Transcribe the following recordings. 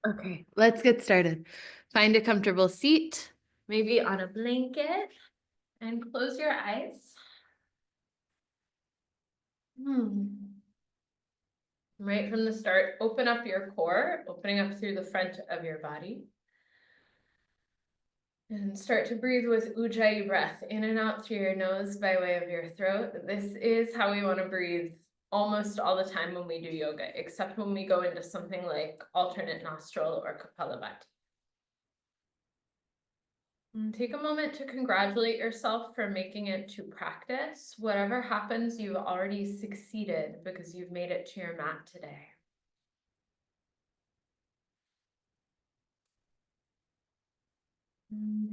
Okay, let's get started. Find a comfortable seat, maybe on a blanket, and close your eyes. Right from the start, open up your core, opening up through the front of your body. And start to breathe with Ujjayi breath, in and out through your nose by way of your throat. This is how we want to breathe almost all the time when we do yoga, except when we go into something like alternate nostril or Kapalabhati. Take a moment to congratulate yourself for making it to practice. Whatever happens, you've already succeeded because you've made it to your mat today.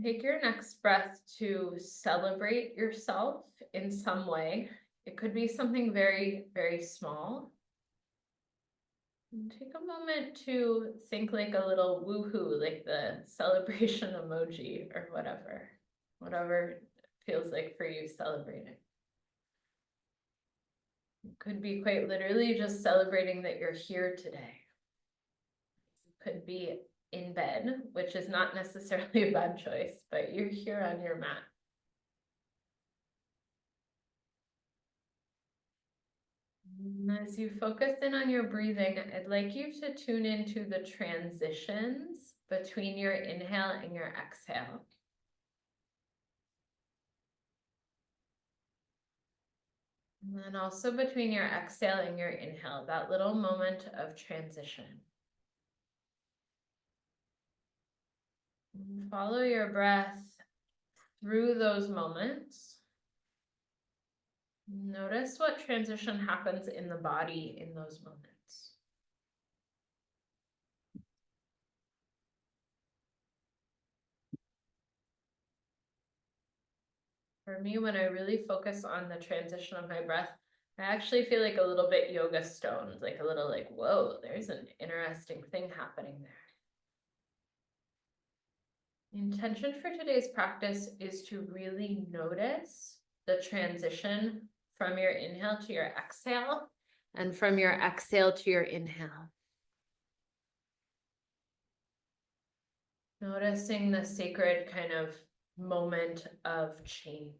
Take your next breath to celebrate yourself in some way. It could be something very, very small. And take a moment to think like a little woohoo, like the celebration emoji or whatever feels like for you celebrating. It could be quite literally just celebrating that you're here today. It could be in bed, which is not necessarily a bad choice, but you're here on your mat. As you focus in on your breathing, I'd like you to tune into the transitions between your inhale and your exhale. And then also between your exhale and your inhale, that little moment of transition. And follow your breath through those moments. Notice what transition happens in the body in those moments. For me, when I really focus on the transition of my breath, I actually feel like a little bit yoga stoned, like a little like, whoa, there's an interesting thing happening there. The intention for today's practice is to really notice the transition from your inhale to your exhale and from your exhale to your inhale. Noticing the sacred kind of moment of change.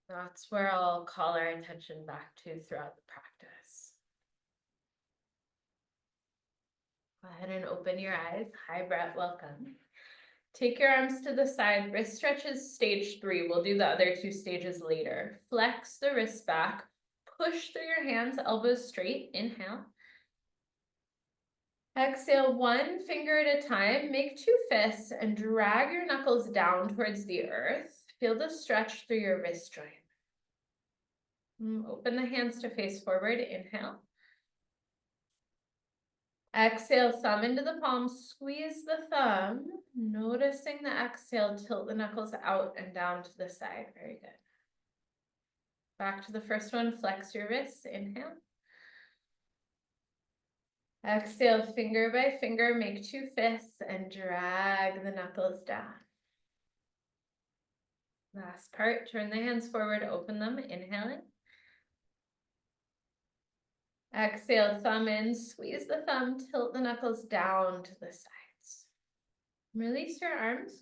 That's where I'll call our attention back to throughout the practice. Go ahead and open your eyes. Hi, Brett, welcome. Take your arms to the side. Wrist stretches, stage 3. We'll do the other 2 stages later. Flex the wrists back. Push through your hands, elbows straight. Inhale. Exhale, 1 finger at a time. Make 2 fists and drag your knuckles down towards the earth. Feel the stretch through your wrist joint. Open the hands to face forward. Inhale. Exhale, thumb into the palm, squeeze the thumb, noticing the exhale, tilt the knuckles out and down to the side. Very good. Back to the first one, flex your wrists, inhale. Exhale, finger by finger, make 2 fists and drag the knuckles down. Last part, turn the hands forward, open them, inhaling. Exhale, thumb in, squeeze the thumb, tilt the knuckles down to the sides. Release your arms.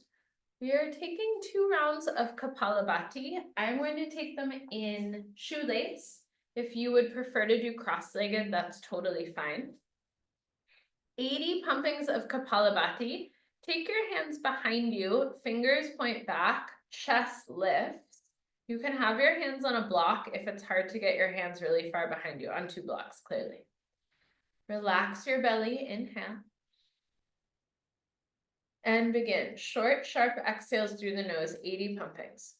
We are taking 2 rounds of Kapalabhati. I'm going to take them in shoelace. If you would prefer to do cross-legged, that's totally fine. 80 pumpings of Kapalabhati. Take your hands behind you, fingers point back, chest lifts. You can have your hands on a block if it's hard to get your hands really far behind you, on 2 blocks, clearly. Relax your belly, inhale. And begin. Short, sharp exhales through the nose, 80 pumpings.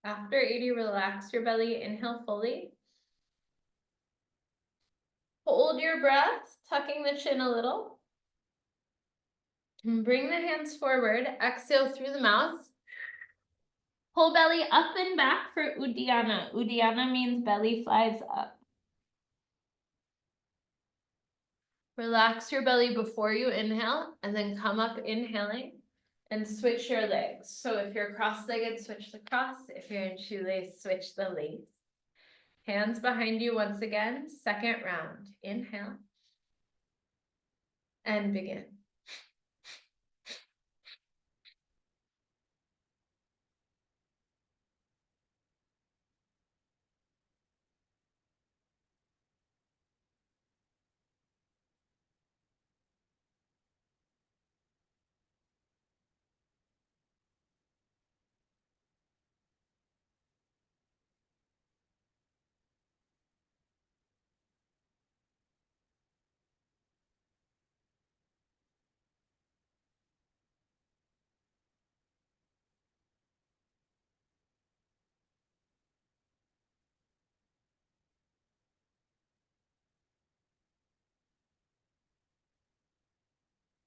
After 80, relax your belly, inhale fully. Hold your breath, tucking the chin a little. And bring the hands forward, exhale through the mouth. Pull belly up and back for Uddiyana. Uddiyana means belly flies up. Relax your belly before you inhale, and then come up inhaling and switch your legs. So if you're cross-legged, switch the cross. If you're in shoelace, switch the lace. Hands behind you once again, second round. Inhale. And begin.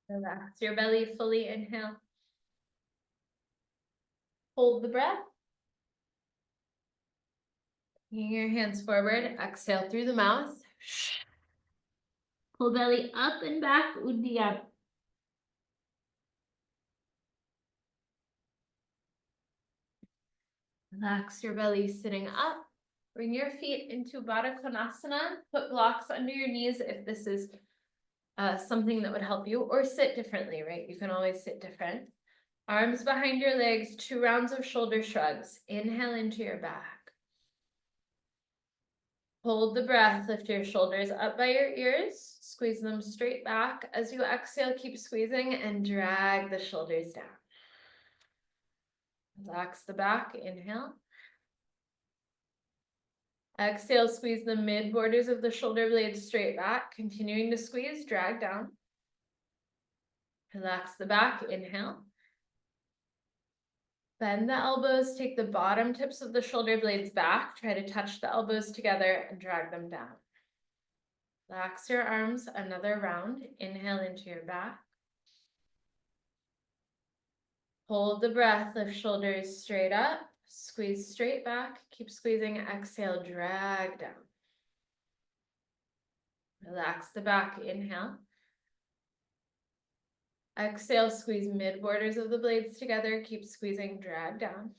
Relax your belly fully, inhale. Hold the breath. Bring your hands forward, exhale through the mouth. Pull belly up and back, Uddiyana. Relax your belly sitting up. Bring your feet into Baddha Konasana. Put blocks under your knees if this is something that would help you, or sit differently, right? You can always sit different. Arms behind your legs, 2 rounds of shoulder shrugs. Inhale into your back. Hold the breath, lift your shoulders up by your ears, squeeze them straight back. As you exhale, keep squeezing and drag the shoulders down. Relax the back, inhale. Exhale, squeeze the mid borders of the shoulder blades straight back, continuing to squeeze, drag down. Relax the back, inhale. Bend the elbows, take the bottom tips of the shoulder blades back, try to touch the elbows together and drag them down. Relax your arms, another round. Inhale into your back. Hold the breath, lift shoulders straight up, squeeze straight back, keep squeezing, exhale, drag down. Relax the back, inhale. Exhale, squeeze mid borders of the blades together, keep squeezing, drag down.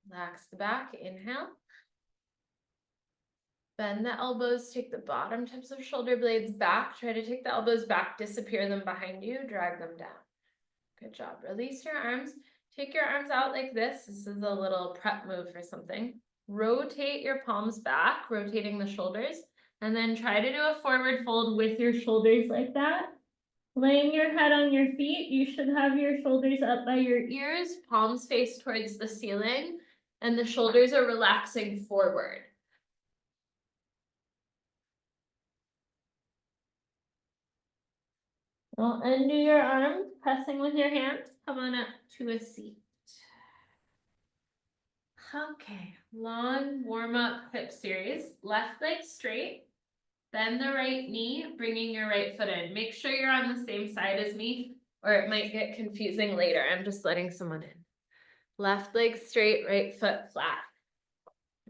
Relax the back, inhale. Bend the elbows, take the bottom tips of shoulder blades back, try to take the elbows back, disappear them behind you, drag them down. Good job. Release your arms. Take your arms out like this. This is a little prep move for something. Rotate your palms back, rotating the shoulders, and then try to do a forward fold with your shoulders like that. Laying your head on your feet, you should have your shoulders up by your ears, palms face towards the ceiling, and the shoulders are relaxing forward. Well, undo your arms, pressing with your hands. Come on up to a seat. Okay, long warm-up hip series. Left leg straight, bend the right knee, bringing your right foot in. Make sure you're on the same side as me, or it might get confusing later. I'm just letting someone in. Left leg straight, right foot flat.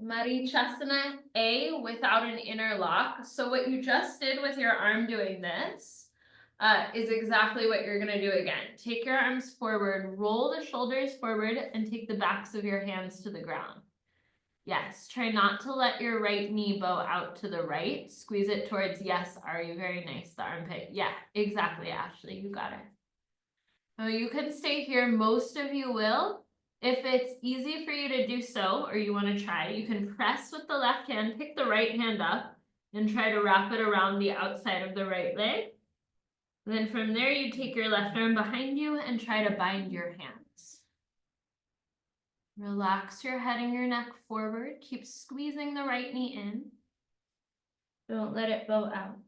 Marichasana A without an inner lock. So what you just did with your arm doing this is exactly what you're gonna do again. Take your arms forward, roll the shoulders forward, and take the backs of your hands to the ground. Yes, try not to let your right knee bow out to the right. Squeeze it towards, yes, Ari, very nice, the armpit. Yeah, exactly, Ashley, you got it. Now you can stay here, most of you will. If it's easy for you to do so, or you wanna try, you can press with the left hand, pick the right hand up, and try to wrap it around the outside of the right leg. And then from there, you take your left arm behind you and try to bind your hands. Relax your head and your neck forward. Keep squeezing the right knee in. Don't let it bow out.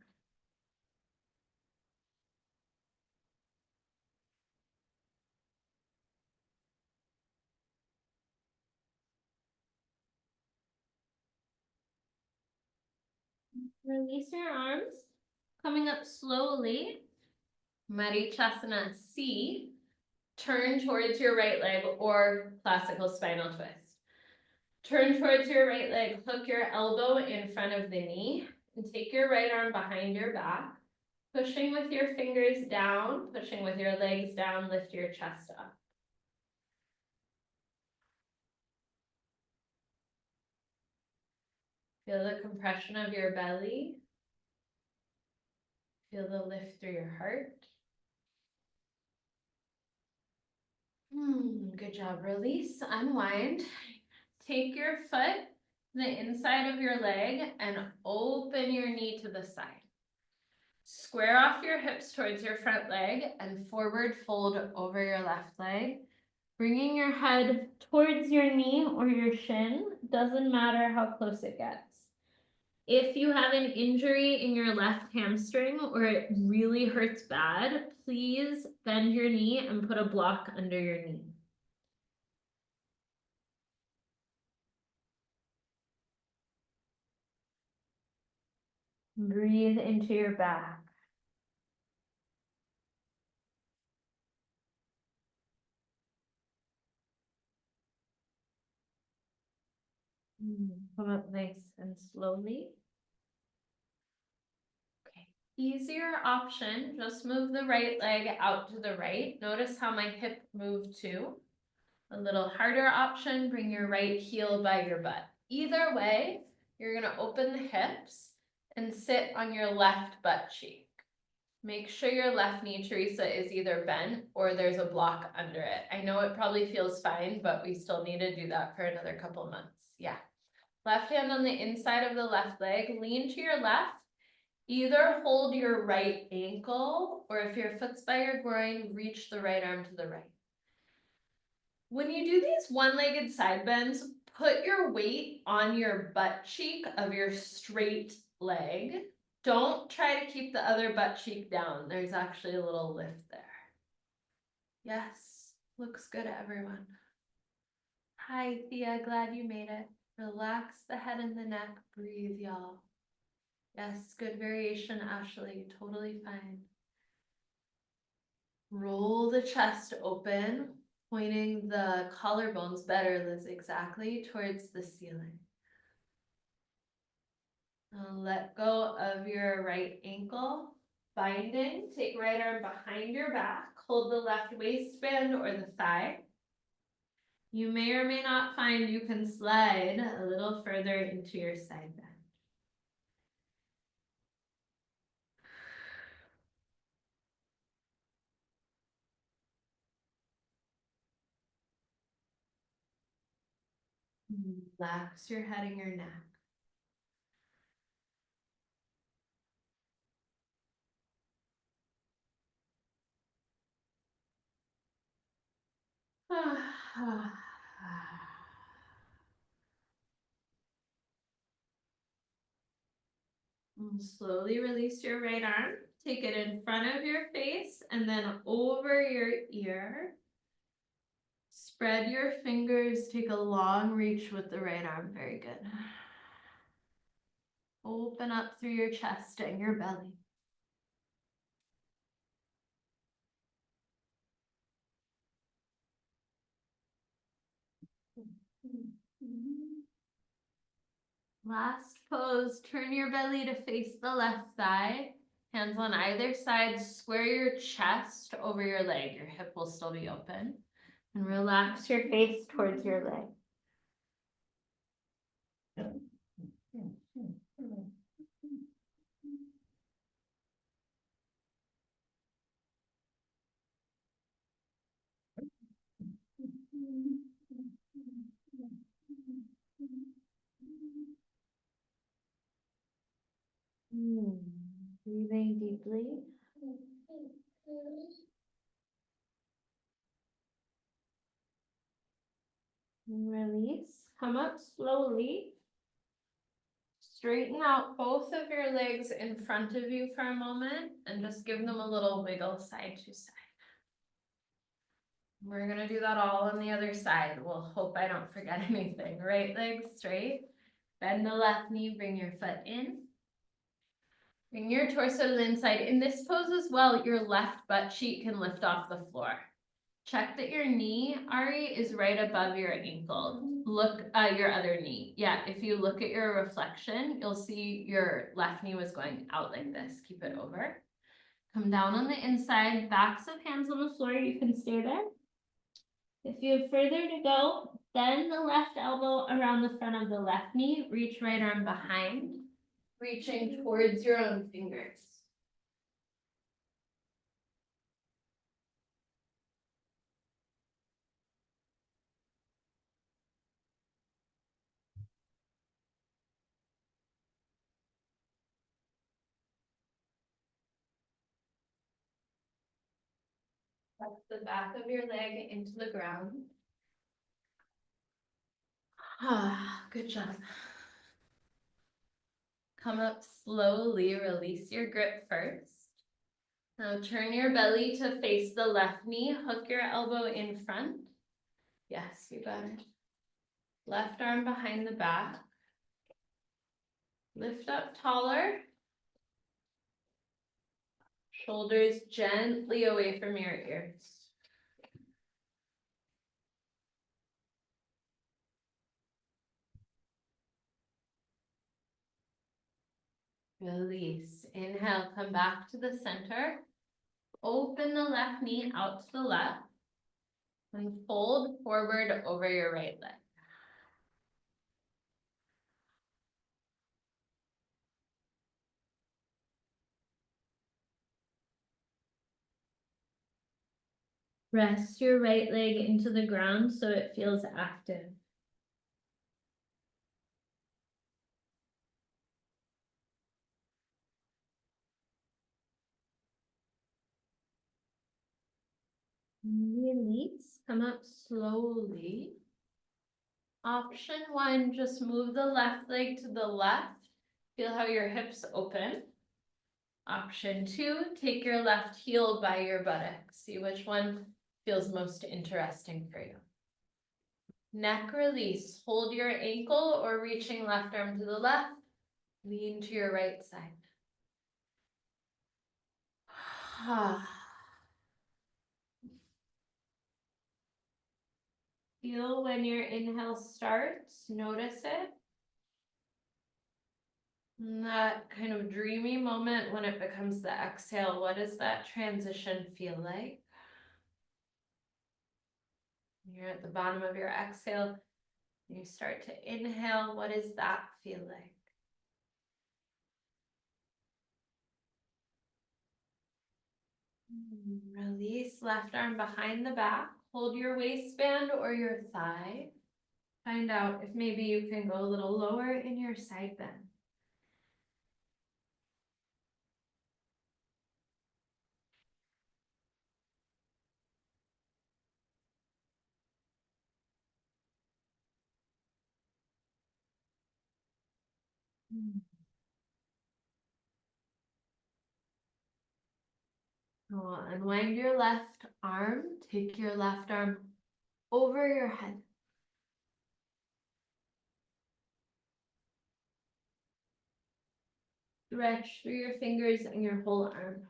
Release your arms. Coming up slowly. Marichyasana C. Turn towards your right leg or classical spinal twist. Turn towards your right leg, hook your elbow in front of the knee, and take your right arm behind your back. Pushing with your fingers down, pushing with your legs down, lift your chest up. Feel the compression of your belly. Feel the lift through your heart. Good job. Release, unwind. Take your foot, the inside of your leg, and open your knee to the side. Square off your hips towards your front leg and forward fold over your left leg. Bringing your head towards your knee or your shin, doesn't matter how close it gets. If you have an injury in your left hamstring or it really hurts bad, please bend your knee and put a block under your knee. Breathe into your back. Come up nice and slowly. Okay, easier option, just move the right leg out to the right. Notice how my hip moved too. A little harder option, bring your right heel by your butt. Either way, you're gonna open the hips and sit on your left butt cheek. Make sure your left knee, Teresa, is either bent or there's a block under it. I know it probably feels fine, but we still need to do that for another couple months. Yeah. Left hand on the inside of the left leg, lean to your left. Either hold your right ankle, or if your foot's by your groin, reach the right arm to the right. When you do these one-legged side bends, put your weight on your butt cheek of your straight leg. Don't try to keep the other butt cheek down. There's actually a little lift there. Yes, looks good, everyone. Hi, Thea, glad you made it. Relax the head and the neck, breathe, y'all. Yes, good variation, Ashley, totally fine. Roll the chest open, pointing the collarbones better, Liz, exactly towards the ceiling. Let go of your right ankle. Binding, take right arm behind your back, hold the left waistband or the thigh. You may or may not find you can slide a little further into your side bend. Relax your head and your neck. Slowly release your right arm. Take it in front of your face and then over your ear. Spread your fingers, take a long reach with the right arm, very good. Open up through your chest and your belly. Last pose, turn your belly to face the left side. Hands on either side, square your chest over your leg. Your hip will still be open. And relax your face towards your leg. Breathing deeply. And release. Come up slowly. Straighten out both of your legs in front of you for a moment and just give them a little wiggle side to side. We're gonna do that all on the other side. We'll hope I don't forget anything. Right leg straight. Bend the left knee, bring your foot in. Bring your torso to the inside. In this pose as well, your left butt cheek can lift off the floor. Check that your knee, Ari, is right above your ankle. Look at your other knee. Yeah, if you look at your reflection, you'll see your left knee was going out like this. Keep it over. Come down on the inside, backs of hands on the floor. You can stay there. If you have further to go, bend the left elbow around the front of the left knee. Reach right arm behind, reaching towards your own fingers. Press the back of your leg into the ground. Ah, good job. Come up slowly, release your grip first. Now turn your belly to face the left knee, hook your elbow in front. Yes, you got it. Left arm behind the back. Lift up taller. Shoulders gently away from your ears. Release. Inhale, come back to the center. Open the left knee out to the left. And fold forward over your right leg. Press your right leg into the ground so it feels active. Release, come up slowly. Option one, just move the left leg to the left. Feel how your hips open. Option two, take your left heel by your buttocks. See which one feels most interesting for you. Neck release, hold your ankle or reaching left arm to the left. Lean to your right side. Feel when your inhale starts, notice it. And that kind of dreamy moment when it becomes the exhale, what does that transition feel like? You're at the bottom of your exhale, you start to inhale, what does that feel like? Release left arm behind the back, hold your waistband or your thigh. Find out if maybe you can go a little lower in your side bend. Unwind your left arm, take your left arm over your head. Stretch through your fingers and your whole arm.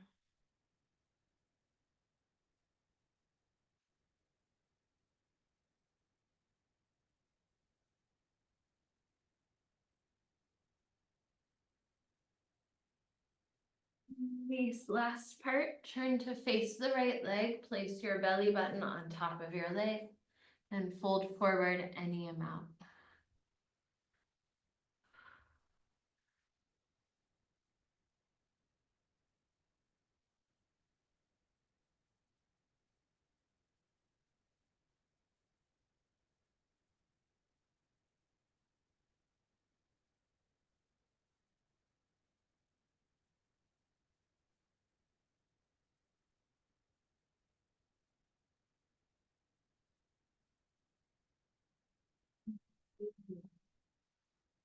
This last part, turn to face the right leg, place your belly button on top of your leg, and fold forward any amount.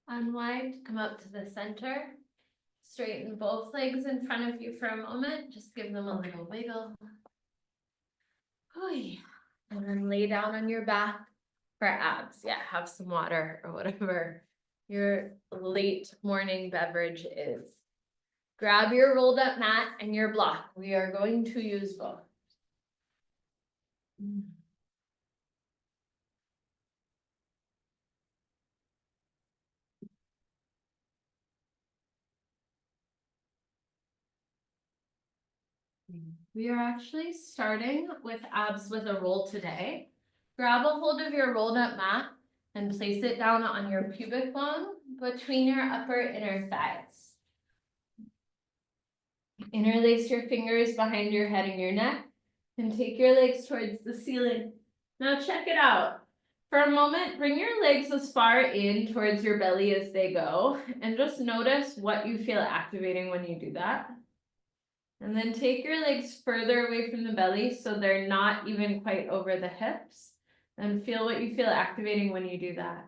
Unwind, come up to the center. Straighten both legs in front of you for a moment. Just give them a little wiggle. And then lay down on your back for abs. Yeah, have some water or whatever your late morning beverage is. Grab your rolled up mat and your block. We are going to use both. We are actually starting with abs with a roll today. Grab a hold of your rolled up mat and place it down on your pubic bone between your upper inner thighs. Interlace your fingers behind your head and your neck and take your legs towards the ceiling. Now check it out. For a moment, bring your legs as far in towards your belly as they go, and just notice what you feel activating when you do that. And then take your legs further away from the belly so they're not even quite over the hips, and feel what you feel activating when you do that.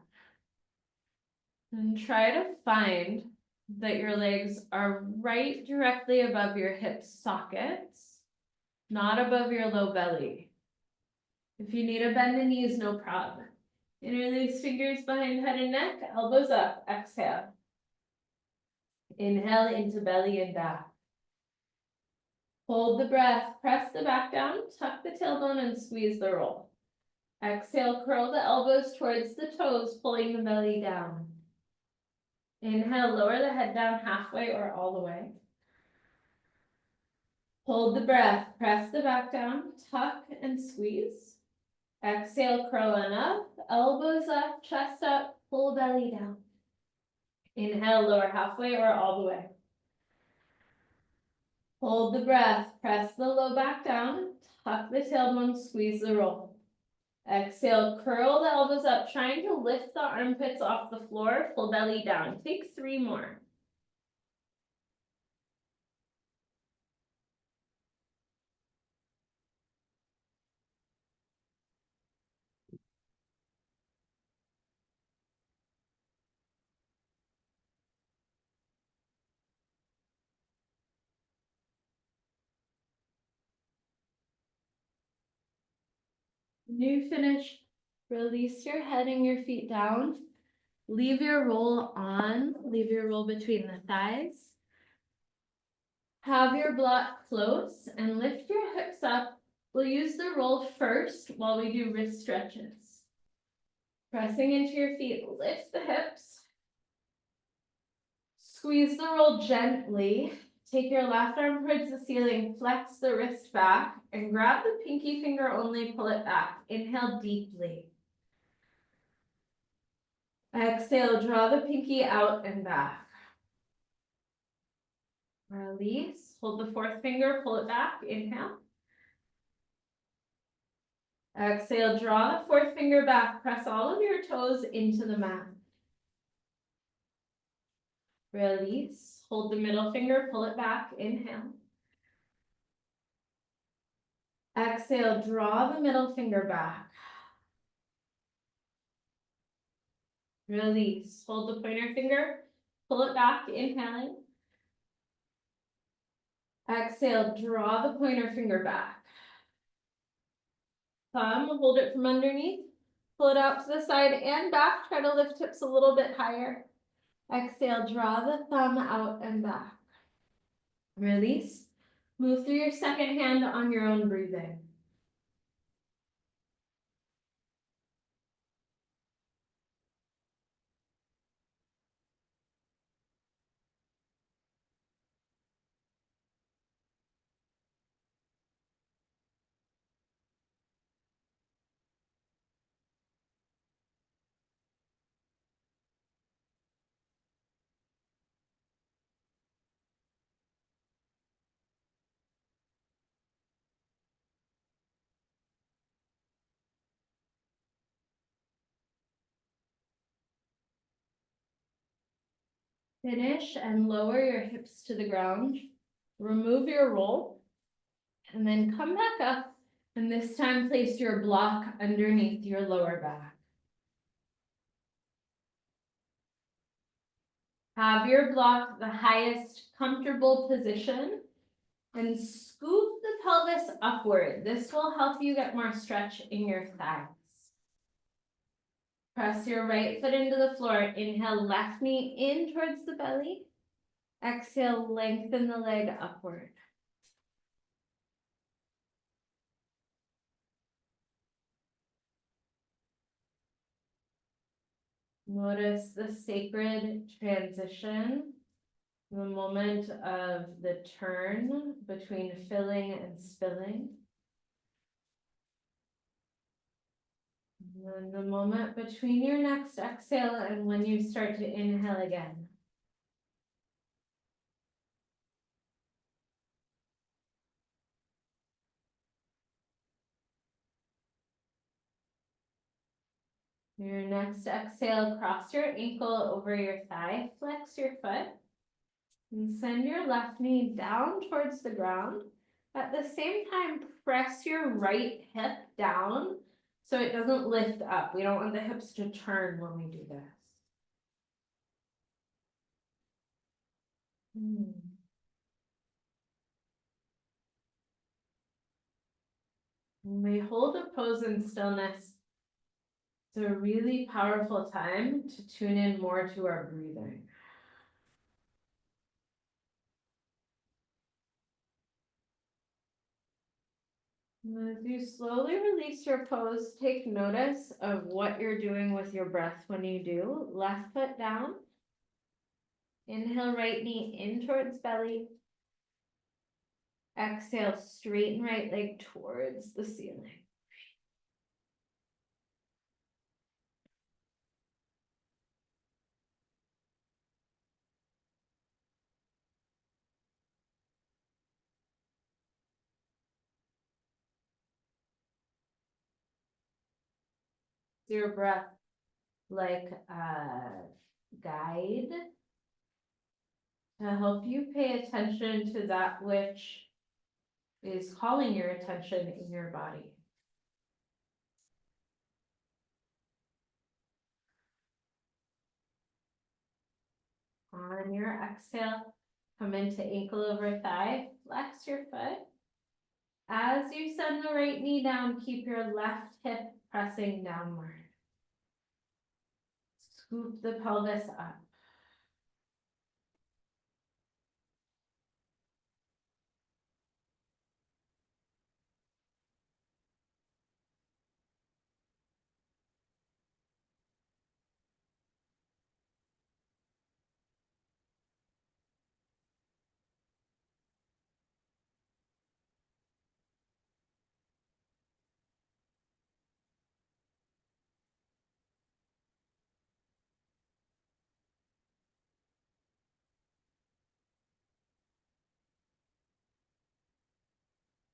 And try to find that your legs are right directly above your hip sockets, not above your low belly. If you need to bend the knees, no problem. Interlace fingers behind head and neck, elbows up, exhale. Inhale into belly and back. Hold the breath, press the back down, tuck the tailbone and squeeze the roll. Exhale, curl the elbows towards the toes, pulling the belly down. Inhale, lower the head down halfway or all the way. Hold the breath, press the back down, tuck and squeeze. Exhale, curl on up, elbows up, chest up, pull belly down. Inhale, lower halfway or all the way. Hold the breath, press the low back down, tuck the tailbone, squeeze the roll. Exhale, curl the elbows up, trying to lift the armpits off the floor, pull belly down. Take 3 more. When you finish, release your head and your feet down. Leave your roll on, leave your roll between the thighs. Have your block close and lift your hips up. We'll use the roll first while we do wrist stretches. Pressing into your feet, lift the hips. Squeeze the roll gently. Take your left arm towards the ceiling, flex the wrist back, and grab the pinky finger only, pull it back. Inhale deeply. Exhale, draw the pinky out and back. Release, hold the 4th finger, pull it back, inhale. Exhale, draw the 4th finger back, press all of your toes into the mat. Release, hold the middle finger, pull it back, inhale. Exhale, draw the middle finger back. Release, hold the pointer finger, pull it back, inhaling. Exhale, draw the pointer finger back. Thumb, hold it from underneath, pull it out to the side and back, try to lift hips a little bit higher. Exhale, draw the thumb out and back. Release, move through your second hand on your own breathing. Finish and lower your hips to the ground. Remove your roll and then come back up, and this time place your block underneath your lower back. Have your block the highest comfortable position and scoop the pelvis upward. This will help you get more stretch in your thighs. Press your right foot into the floor. Inhale, left knee in towards the belly. Exhale, lengthen the leg upward. Notice the sacred transition, the moment of the turn between filling and spilling. And then the moment between your next exhale and when you start to inhale again. Your next exhale, cross your ankle over your thigh, flex your foot, and send your left knee down towards the ground. At the same time, press your right hip down so it doesn't lift up. We don't want the hips to turn when we do this. When we hold a pose in stillness, it's a really powerful time to tune in more to our breathing. And as you slowly release your pose, take notice of what you're doing with your breath when you do. Left foot down. Inhale, right knee in towards belly. Exhale, straighten right leg towards the ceiling. Your breath like a guide to help you pay attention to that which is calling your attention in your body. On your exhale, come into ankle over thigh, flex your foot. As you send the right knee down, keep your left hip pressing downward. Scoop the pelvis up.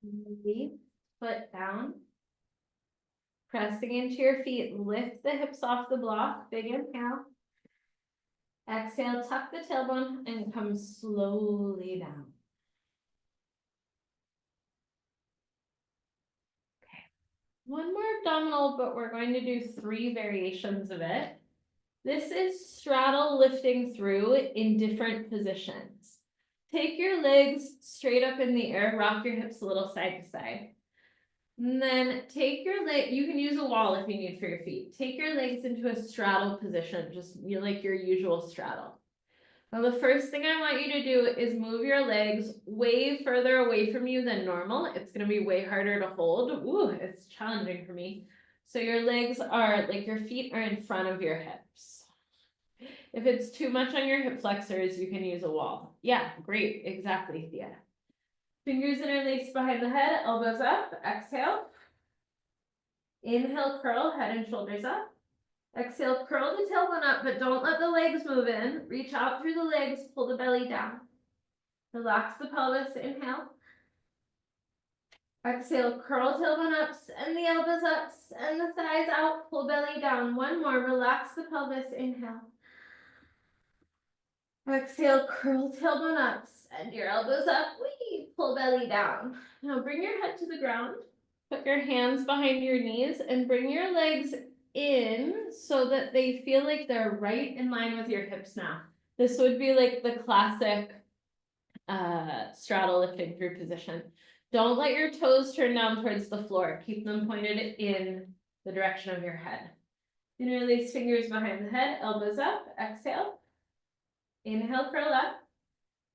Release, foot down. Pressing into your feet, lift the hips off the block, big inhale. Exhale, tuck the tailbone and come slowly down. Okay, one more abdominal, but we're going to do 3 variations of it. This is straddle lifting through in different positions. Take your legs straight up in the air, rock your hips a little side to side. And then take your leg, you can use a wall if you need for your feet. Take your legs into a straddle position, just like your usual straddle. Now the first thing I want you to do is move your legs way further away from you than normal. It's gonna be way harder to hold. Ooh, it's challenging for me. So your legs are, like your feet are in front of your hips. If it's too much on your hip flexors, you can use a wall. Yeah, great, exactly, Thea. Fingers interlaced behind the head, elbows up, exhale. Inhale, curl, head and shoulders up. Exhale, curl the tailbone up, but don't let the legs move in. Reach out through the legs, pull the belly down. Relax the pelvis, inhale. Exhale, curl tailbone up, send the elbows up, send the thighs out, pull belly down. One more, relax the pelvis, inhale. Exhale, curl tailbone up, send your elbows up, wee, pull belly down. Now bring your head to the ground, put your hands behind your knees and bring your legs in so that they feel like they're right in line with your hips now. This would be like the classic straddle lifting through position. Don't let your toes turn down towards the floor. Keep them pointed in the direction of your head. Interlace fingers behind the head, elbows up, exhale. Inhale, curl up.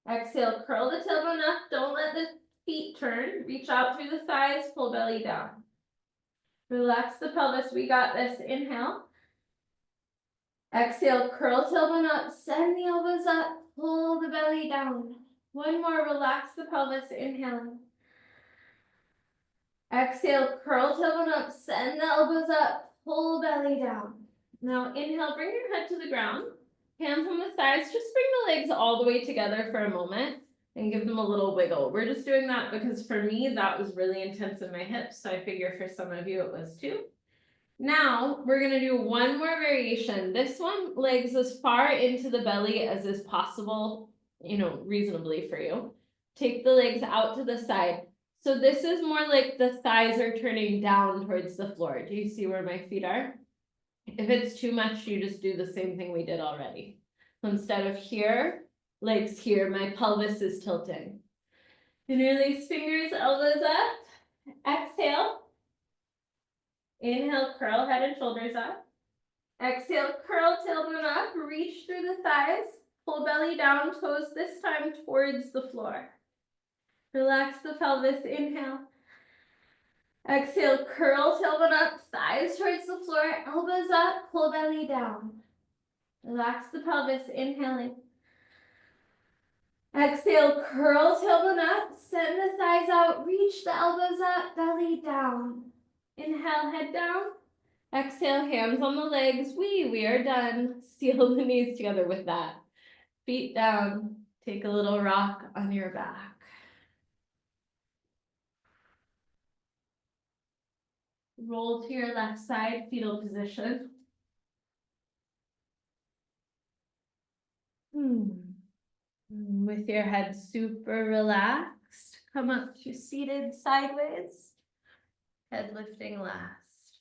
Exhale, curl the tailbone up. Don't let the feet turn. Reach out through the thighs, pull belly down. Relax the pelvis. We got this. Inhale. Exhale, curl tailbone up. Send the elbows up. Pull the belly down. One more. Relax the pelvis. Inhaling. Exhale, curl tailbone up. Send the elbows up. Pull belly down. Now inhale, bring your head to the ground. Hands on the thighs. Just bring the legs all the way together for a moment and give them a little wiggle. We're just doing that because for me, that was really intense in my hips. So I figure for some of you it was too. Now we're gonna do one more variation. This one, legs as far into the belly as is possible, reasonably for you. Take the legs out to the side. So this is more like the thighs are turning down towards the floor. Do you see where my feet are? If it's too much, you just do the same thing we did already. So instead of here, legs here, my pelvis is tilting. Interlace fingers, elbows up. Exhale. Inhale, curl head and shoulders up. Exhale, curl tailbone up, reach through the thighs, pull belly down, toes this time towards the floor. Relax the pelvis, inhale. Exhale, curl tailbone up, thighs towards the floor, elbows up, pull belly down. Relax the pelvis, inhaling. Exhale, curl tailbone up, send the thighs out, reach the elbows up, belly down. Inhale, head down. Exhale, hands on the legs. We are done. Seal the knees together with that. Feet down. Take a little rock on your back. Roll to your left side, fetal position. With your head super relaxed, come up to seated sideways. Head lifting last.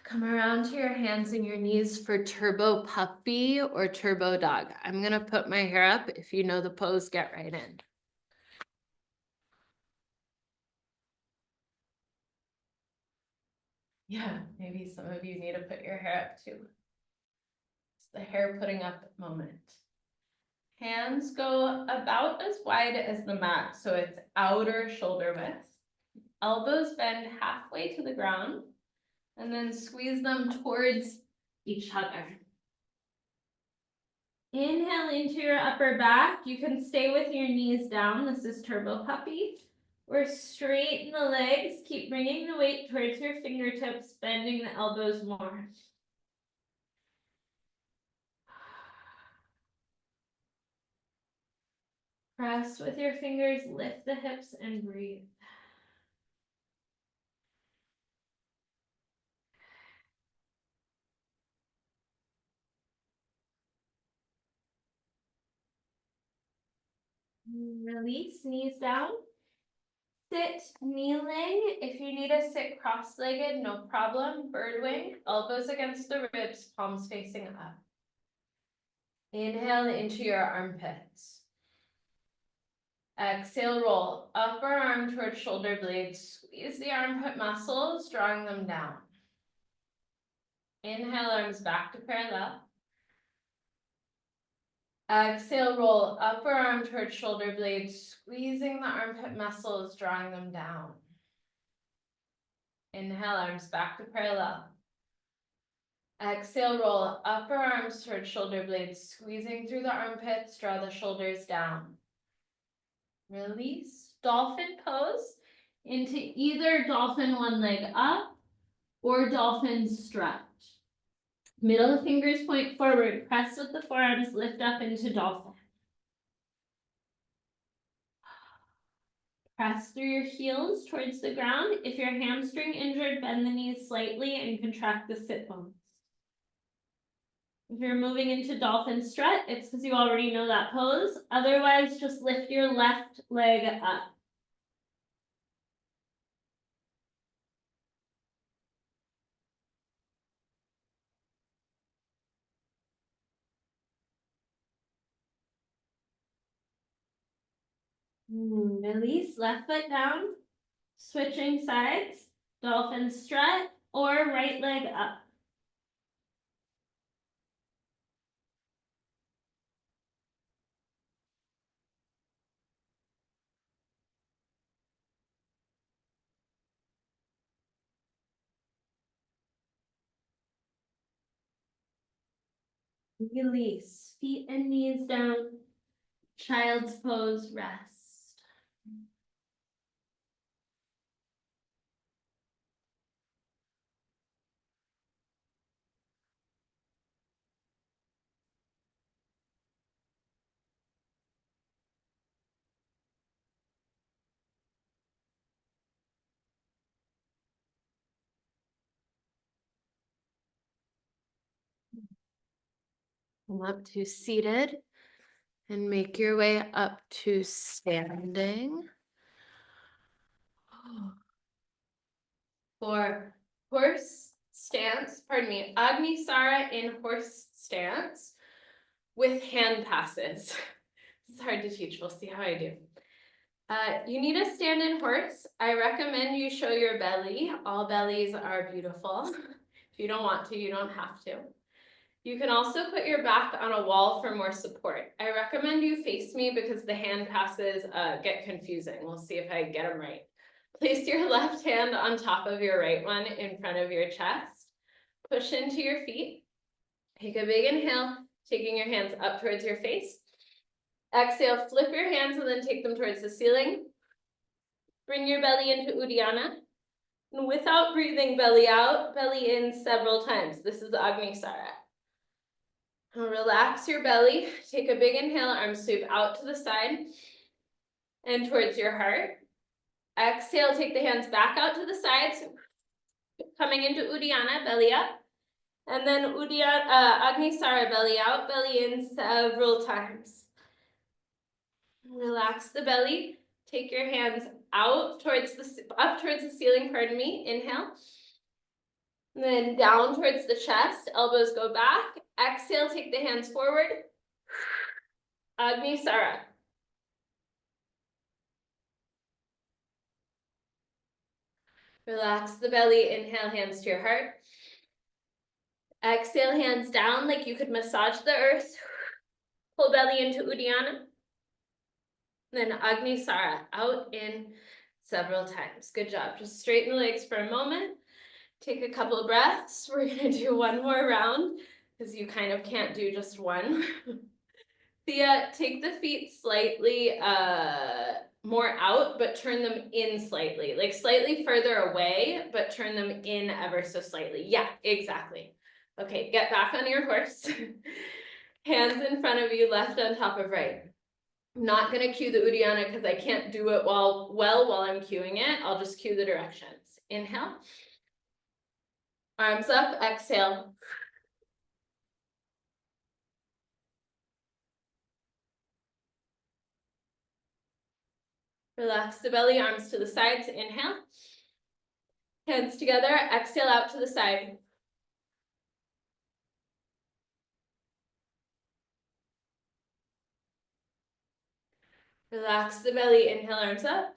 Come around to your hands and your knees for turbo puppy or turbo dog. I'm gonna put my hair up. If you know the pose, get right in. Yeah, maybe some of you need to put your hair up too. It's the hair putting up moment. Hands go about as wide as the mat, so it's outer shoulder width. Elbows bend halfway to the ground, and then squeeze them towards each other. Inhale into your upper back. You can stay with your knees down. This is turbo puppy. Or straighten the legs. Keep bringing the weight towards your fingertips, bending the elbows more. Press with your fingers, lift the hips and breathe. Release, knees down. Sit kneeling. If you need to sit cross-legged, no problem. Bird wing, elbows against the ribs, palms facing up. Inhale into your armpits. Exhale, roll. Upper arm towards shoulder blades. Squeeze the armpit muscles, drawing them down. Inhale, arms back to parallel. Exhale, roll. Upper arm towards shoulder blades, squeezing the armpit muscles, drawing them down. Inhale, arms back to parallel. Exhale, roll. Upper arms towards shoulder blades, squeezing through the armpits, draw the shoulders down. Release, dolphin pose into either dolphin one leg up or dolphin stretch. Middle fingers point forward, press with the forearms, lift up into dolphin. Press through your heels towards the ground. If you're hamstring injured, bend the knees slightly and contract the sit bones. If you're moving into dolphin strut, it's because you already know that pose. Otherwise, just lift your left leg up. Release, left foot down, switching sides, dolphin strut, or right leg up. Release, feet and knees down, child's pose, rest. Come up to seated and make your way up to standing. For horse stance, pardon me, Agnisara in horse stance with hand passes. It's hard to teach, we'll see how I do. You need to stand in horse. I recommend you show your belly. All bellies are beautiful. If you don't want to, you don't have to. You can also put your back on a wall for more support. I recommend you face me because the hand passes get confusing. We'll see if I get them right. Place your left hand on top of your right one in front of your chest. Push into your feet. Take a big inhale, taking your hands up towards your face. Exhale, flip your hands and then take them towards the ceiling. Bring your belly into Uddiyana. And without breathing belly out, belly in several times. This is Agnisara. Relax your belly. Take a big inhale, arms sweep out to the side and towards your heart. Exhale, take the hands back out to the sides, coming into Uddiyana, belly up. And then Agnisara, belly out, belly in several times. Relax the belly. Take your hands out towards up towards the ceiling, pardon me. Inhale. And then down towards the chest, elbows go back. Exhale, take the hands forward. Agnisara. Relax the belly, inhale, hands to your heart. Exhale, hands down like you could massage the earth. Pull belly into Uddiyana. Then Agnisara, out in several times. Good job. Just straighten the legs for a moment. Take a couple of breaths. We're gonna do one more round because you kind of can't do just one. Thea, take the feet slightly more out, but turn them in slightly, like slightly further away, but turn them in ever so slightly. Yeah, exactly. Okay, get back on your horse. Hands in front of you, left on top of right. I'm not gonna cue the Uddiyana because I can't do it while I'm cueing it. I'll just cue the directions. Inhale. Arms up, exhale. Relax the belly, arms to the sides, inhale. Hands together, exhale out to the side. Relax the belly, inhale, arms up.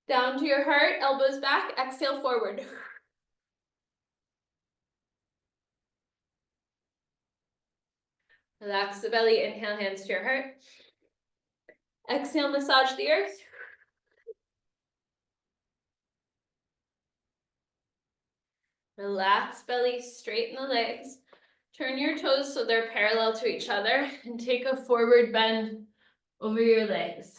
Down to your heart, elbows back, exhale forward. Relax the belly, inhale, hands to your heart. Exhale, massage the earth. Relax belly, straighten the legs. Turn your toes so they're parallel to each other and take a forward bend over your legs.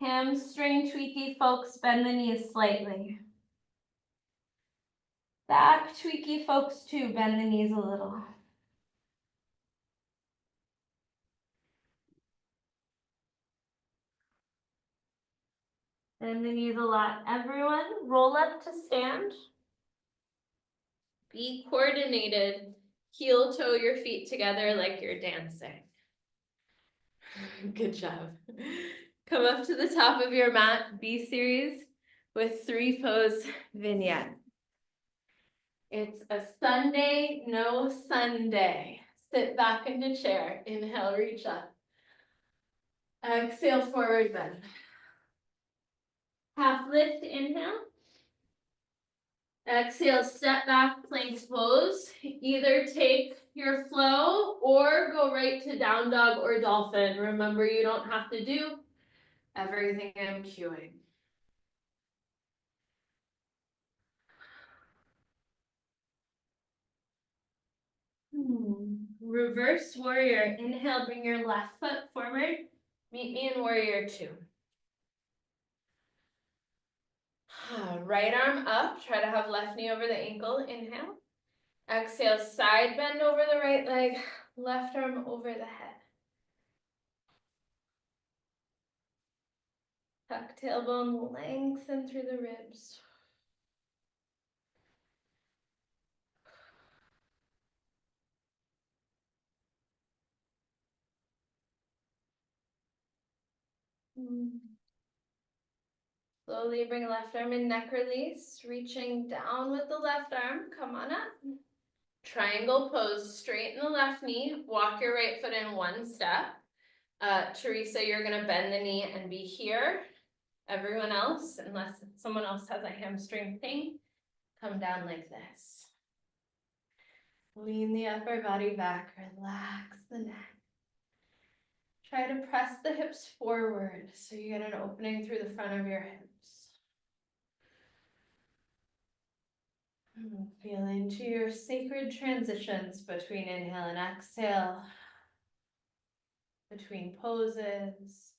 Hamstring tweaky, folks, bend the knees slightly. Back tweaky, folks, too, bend the knees a little. Bend the knees a lot. Everyone, roll up to stand. Be coordinated. Heel toe your feet together like you're dancing. Good job. Come up to the top of your mat, B series with 3 pose vignette. It's a Sunday, no Sunday. Sit back in the chair. Inhale, reach up. Exhale, forward bend. Half lift, inhale. Exhale, step back, plank pose. Either take your flow or go right to down dog or dolphin. Remember, you don't have to do everything I'm cueing. Reverse warrior. Inhale, bring your left foot forward. Meet me in warrior two. Right arm up. Try to have left knee over the ankle. Inhale. Exhale, side bend over the right leg. Left arm over the head. Tuck tailbone, lengthen through the ribs. Slowly bring left arm in, neck release, reaching down with the left arm. Come on up. Triangle pose, straighten the left knee, walk your right foot in one step. Teresa, you're gonna bend the knee and be here. Everyone else, unless someone else has a hamstring thing, come down like this. Lean the upper body back, relax the neck. Try to press the hips forward so you get an opening through the front of your hips. Feel into your sacred transitions between inhale and exhale, between poses.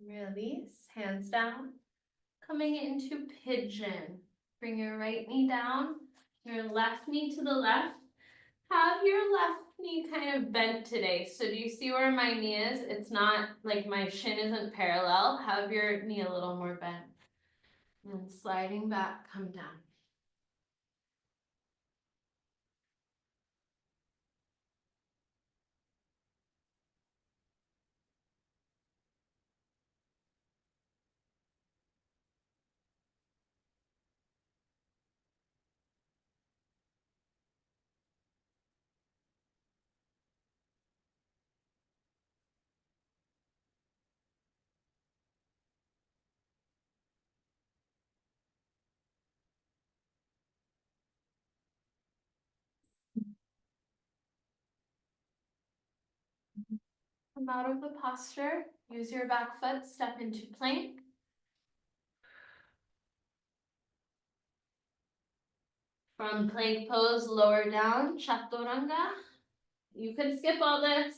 Release, hands down. Coming into pigeon. Bring your right knee down, your left knee to the left. Have your left knee kind of bent today. So do you see where my knee is? It's not like my shin isn't parallel. Have your knee a little more bent. And sliding back, come down. Come out of the posture. Use your back foot, step into plank. From plank pose, lower down, chaturanga. You can skip all this.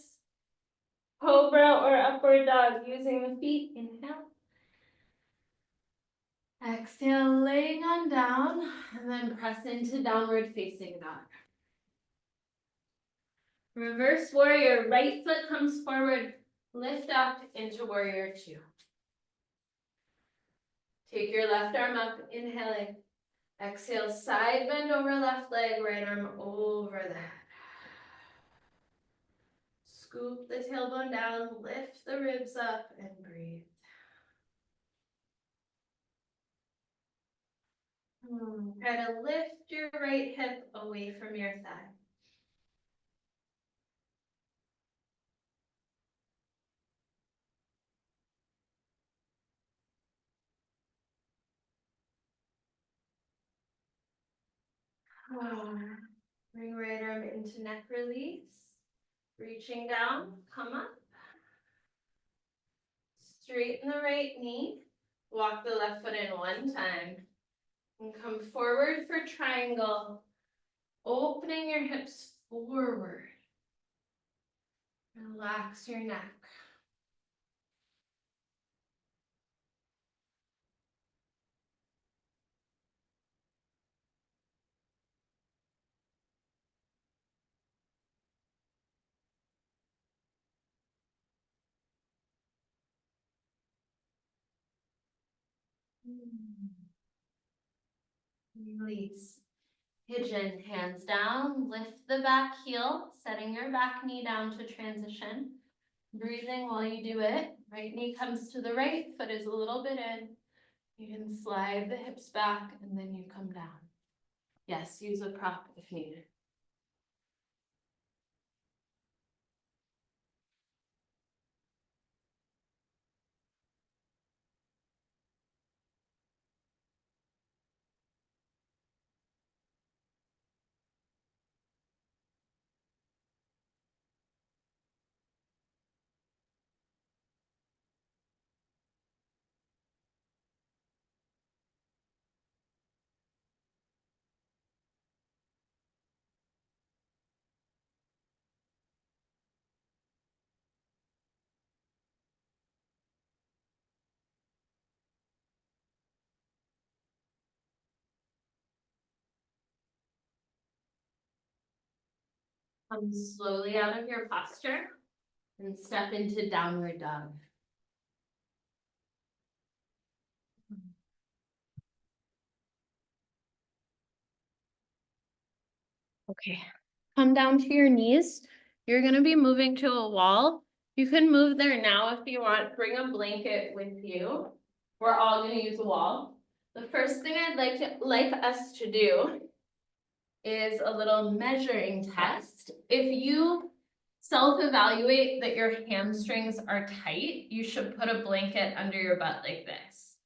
Cobra or upward dog using the feet. Inhale. Exhale, laying on down, and then press into downward facing dog. Reverse warrior, right foot comes forward, lift up into warrior two. Take your left arm up, inhaling. Exhale, side bend over left leg, right arm over the head. Scoop the tailbone down, lift the ribs up, and breathe. Try to lift your right hip away from your thigh. Bring right arm into neck release. Reaching down, come up. Straighten the right knee. Walk the left foot in one time. And come forward for triangle. Opening your hips forward. Relax your neck. Release. Pigeon, hands down, lift the back heel, setting your back knee down to transition. Breathing while you do it. Right knee comes to the right, foot is a little bit in. You can slide the hips back and then you come down. Yes, use a prop if needed. Come slowly out of your posture and step into downward dog. Okay, come down to your knees. You're gonna be moving to a wall. You can move there now if you want. Bring a blanket with you. We're all gonna use a wall. The first thing I'd like us to do is a little measuring test. If you self-evaluate that your hamstrings are tight, you should put a blanket under your butt like this.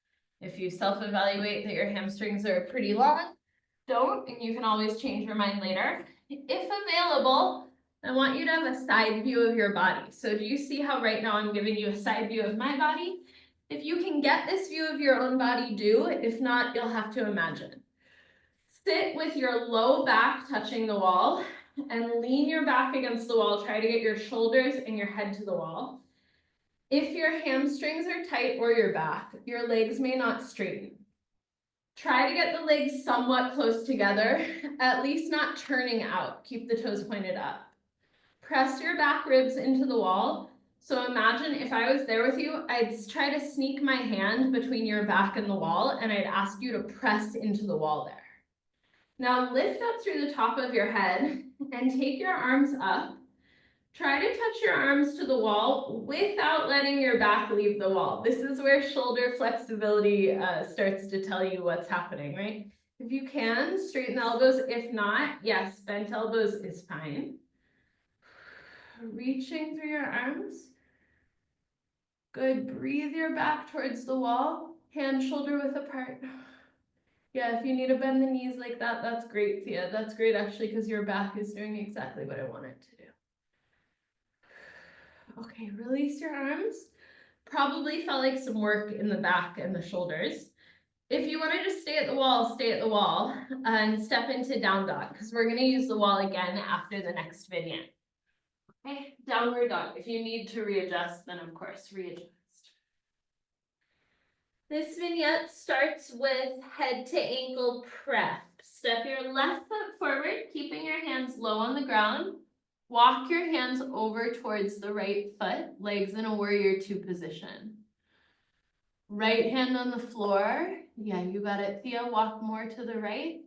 If you self-evaluate that your hamstrings are pretty long, don't, and you can always change your mind later. If available, I want you to have a side view of your body. So do you see how right now I'm giving you a side view of my body? If you can get this view of your own body, do. If not, you'll have to imagine. Sit with your low back touching the wall and lean your back against the wall. Try to get your shoulders and your head to the wall. If your hamstrings are tight or your back, your legs may not straighten. Try to get the legs somewhat close together, at least not turning out. Keep the toes pointed up. Press your back ribs into the wall. So imagine if I was there with you, I'd try to sneak my hand between your back and the wall, and I'd ask you to press into the wall there. Now lift up through the top of your head and take your arms up. Try to touch your arms to the wall without letting your back leave the wall. This is where shoulder flexibility starts to tell you what's happening, right? If you can, straighten the elbows. If not, yes, bent elbows is fine. Reaching through your arms. Good, breathe your back towards the wall, hand shoulder width apart. Yeah, if you need to bend the knees like that, that's great, Thea. That's great actually, because your back is doing exactly what I want it to do. Okay, release your arms. Probably felt like some work in the back and the shoulders. If you want to just stay at the wall, stay at the wall and step into down dog, because we're going to use the wall again after the next vignette. Okay, downward dog. If you need to readjust, then of course readjust. This vignette starts with head to ankle prep. Step your left foot forward, keeping your hands low on the ground. Walk your hands over towards the right foot, legs in a warrior two position. Right hand on the floor. Yeah, you got it, Thea. Walk more to the right.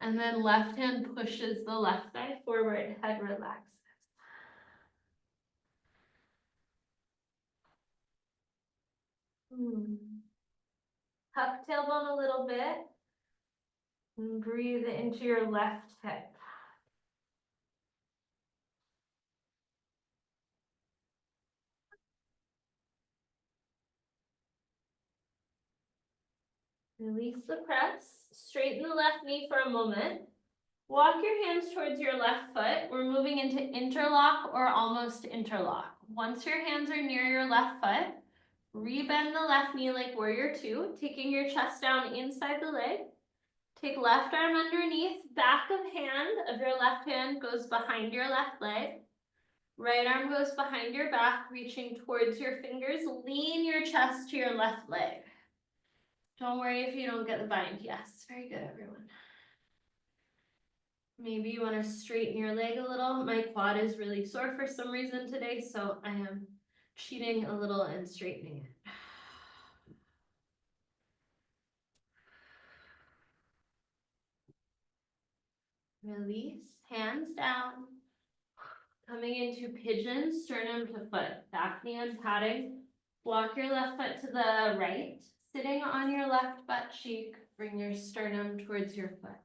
And then left hand pushes the left thigh forward, head relaxes. Tuck tailbone a little bit. And breathe into your left hip. Release the press. Straighten the left knee for a moment. Walk your hands towards your left foot. We're moving into interlock or almost interlock. Once your hands are near your left foot, rebend the left knee like warrior two, taking your chest down inside the leg. Take left arm underneath, back of hand of your left hand goes behind your left leg. Right arm goes behind your back, reaching towards your fingers. Lean your chest to your left leg. Don't worry if you don't get the bind. Yes, very good, everyone. Maybe you want to straighten your leg a little. My quad is really sore for some reason today, so I am cheating a little and straightening it. Release, hands down. Coming into pigeon, sternum to foot, back knee and padding. Walk your left foot to the right. Sitting on your left butt cheek, bring your sternum towards your foot.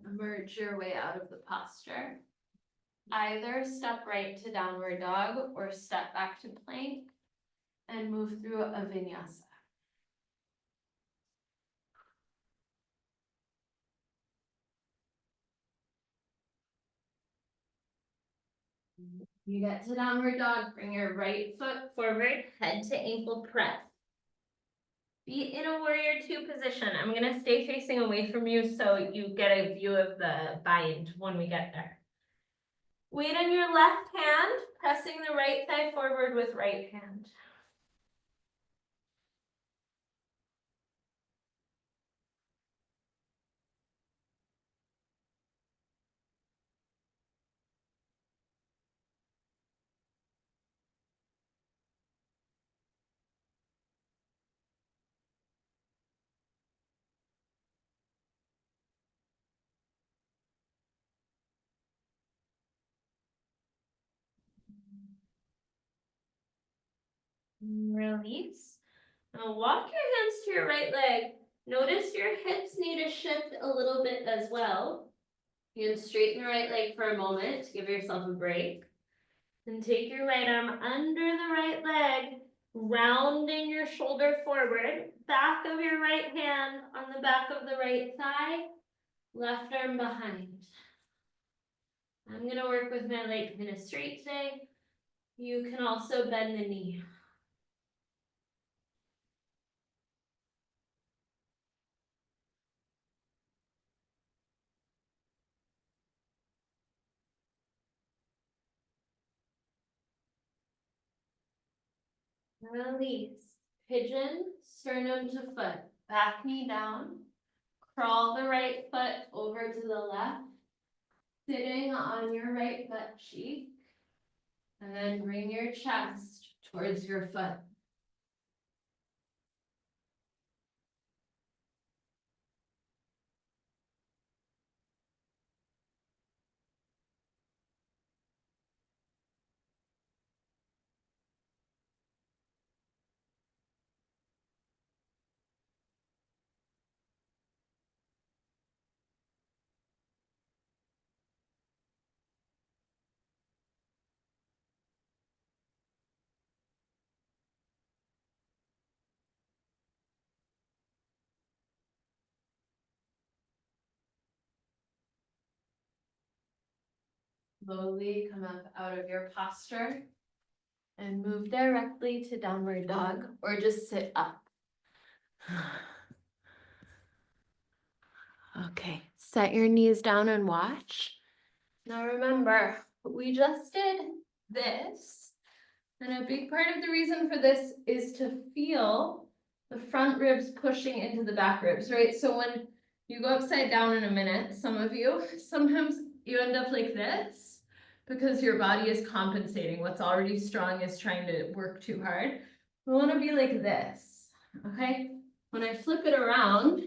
Emerge your way out of the posture. Either step right to downward dog or step back to plank. and move through a vinyasa. You get to downward dog, bring your right foot forward, head to ankle press. Be in a warrior two position. I'm gonna stay facing away from you so you get a view of the bind when we get there. Weight on your left hand, pressing the right thigh forward with right hand. Release. Now walk your hands to your right leg. Notice your hips need to shift a little bit as well. You can straighten the right leg for a moment to give yourself a break. And take your right arm under the right leg, rounding your shoulder forward, back of your right hand on the back of the right thigh, left arm behind. I'm gonna work with my leg kind of straight today. You can also bend the knee. Release. Pigeon, sternum to foot. Back knee down. Crawl the right foot over to the left. Sitting on your right butt cheek. And then bring your chest towards your foot. Slowly come up out of your posture and move directly to downward dog or just sit up. Okay, set your knees down and watch. Now remember, we just did this, and a big part of the reason for this is to feel the front ribs pushing into the back ribs, right? So when you go upside down in a minute, some of you, sometimes you end up like this because your body is compensating. What's already strong is trying to work too hard. We want to be like this, okay? When I flip it around,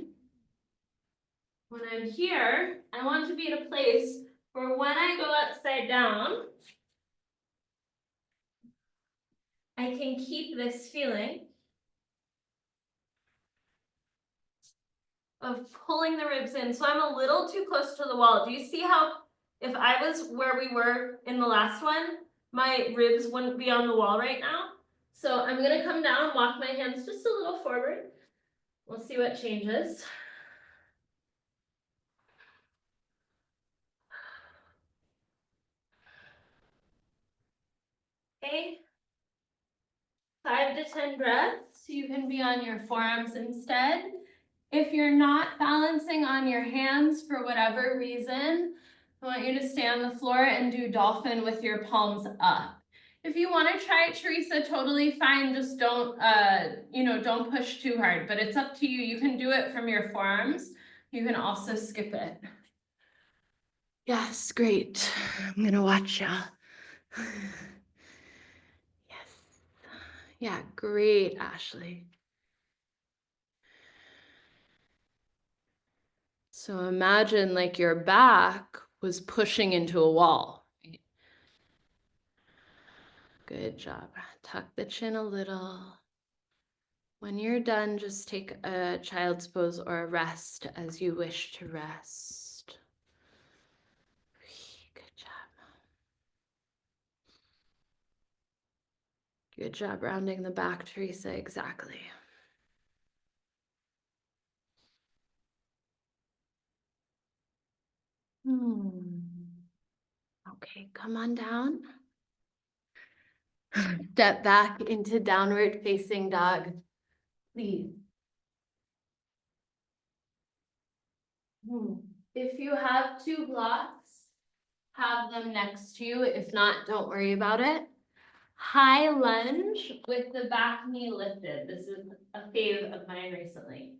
when I'm here, I want to be at a place where when I go upside down, I can keep this feeling of pulling the ribs in. So I'm a little too close to the wall. Do you see how if I was where we were in the last one, my ribs wouldn't be on the wall right now? So I'm gonna come down, walk my hands just a little forward. We'll see what changes. Okay. 5 to 10 breaths. You can be on your forearms instead. If you're not balancing on your hands for whatever reason, I want you to stay on the floor and do dolphin with your palms up. If you want to try it, Teresa, totally fine. Just don't, don't push too hard, but it's up to you. You can do it from your forearms. You can also skip it. Yes, great. I'm gonna watch ya. Yes. Yeah, great, Ashley. So imagine like your back was pushing into a wall. Right? Good job. Tuck the chin a little. When you're done, just take a child's pose or a rest as you wish to rest. Good job. Good job rounding the back, Teresa, exactly. Okay, come on down. Step back into downward facing dog, please. If you have two blocks, have them next to you. If not, don't worry about it. High lunge with the back knee lifted. This is a fave of mine recently.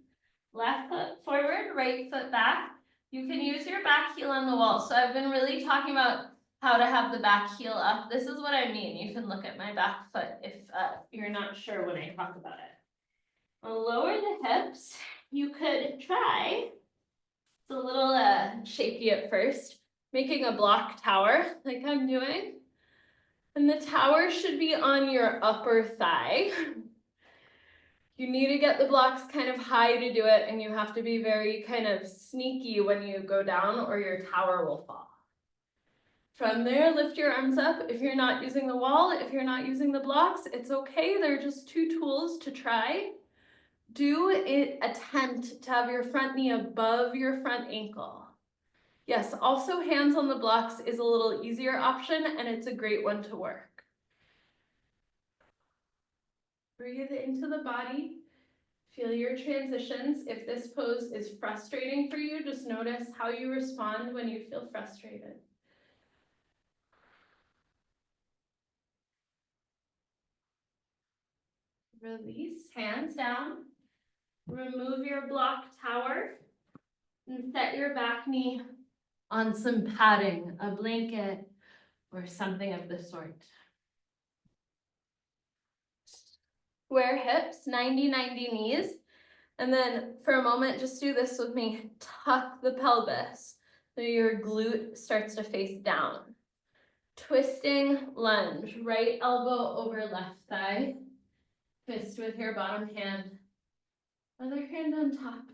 Left foot forward, right foot back. You can use your back heel on the wall. So I've been really talking about how to have the back heel up. This is what I mean. You can look at my back foot if you're not sure when I talk about it. I'll lower the hips. You could try, it's a little shaky at first, making a block tower like I'm doing. And the tower should be on your upper thigh. You need to get the blocks kind of high to do it, and you have to be very kind of sneaky when you go down or your tower will fall. From there, lift your arms up. If you're not using the wall, if you're not using the blocks, it's okay. They're just two tools to try. Do it, attempt to have your front knee above your front ankle. Yes, also hands on the blocks is a little easier option, and it's a great one to work. Breathe into the body. Feel your transitions. If this pose is frustrating for you, just notice how you respond when you feel frustrated. Release, hands down. Remove your block tower and set your back knee on some padding, a blanket, or something of the sort. Square hips, 90-90 knees. And then for a moment, just do this with me. Tuck the pelvis so your glute starts to face down. Twisting lunge, right elbow over left thigh. Fist with your bottom hand. Other hand on top.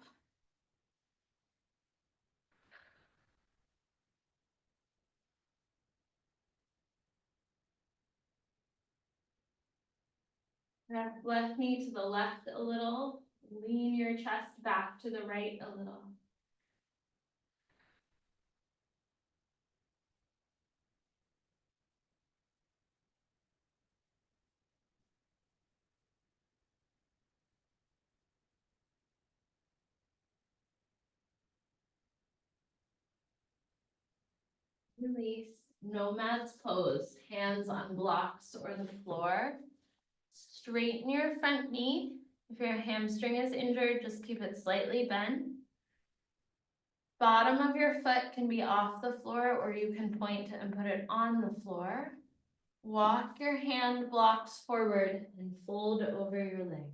Left knee to the left a little. Lean your chest back to the right a little. Release. Nomad's pose. Hands on blocks or the floor. Straighten your front knee. If your hamstring is injured, just keep it slightly bent. Bottom of your foot can be off the floor, or you can point and put it on the floor. Walk your hand blocks forward and fold over your leg.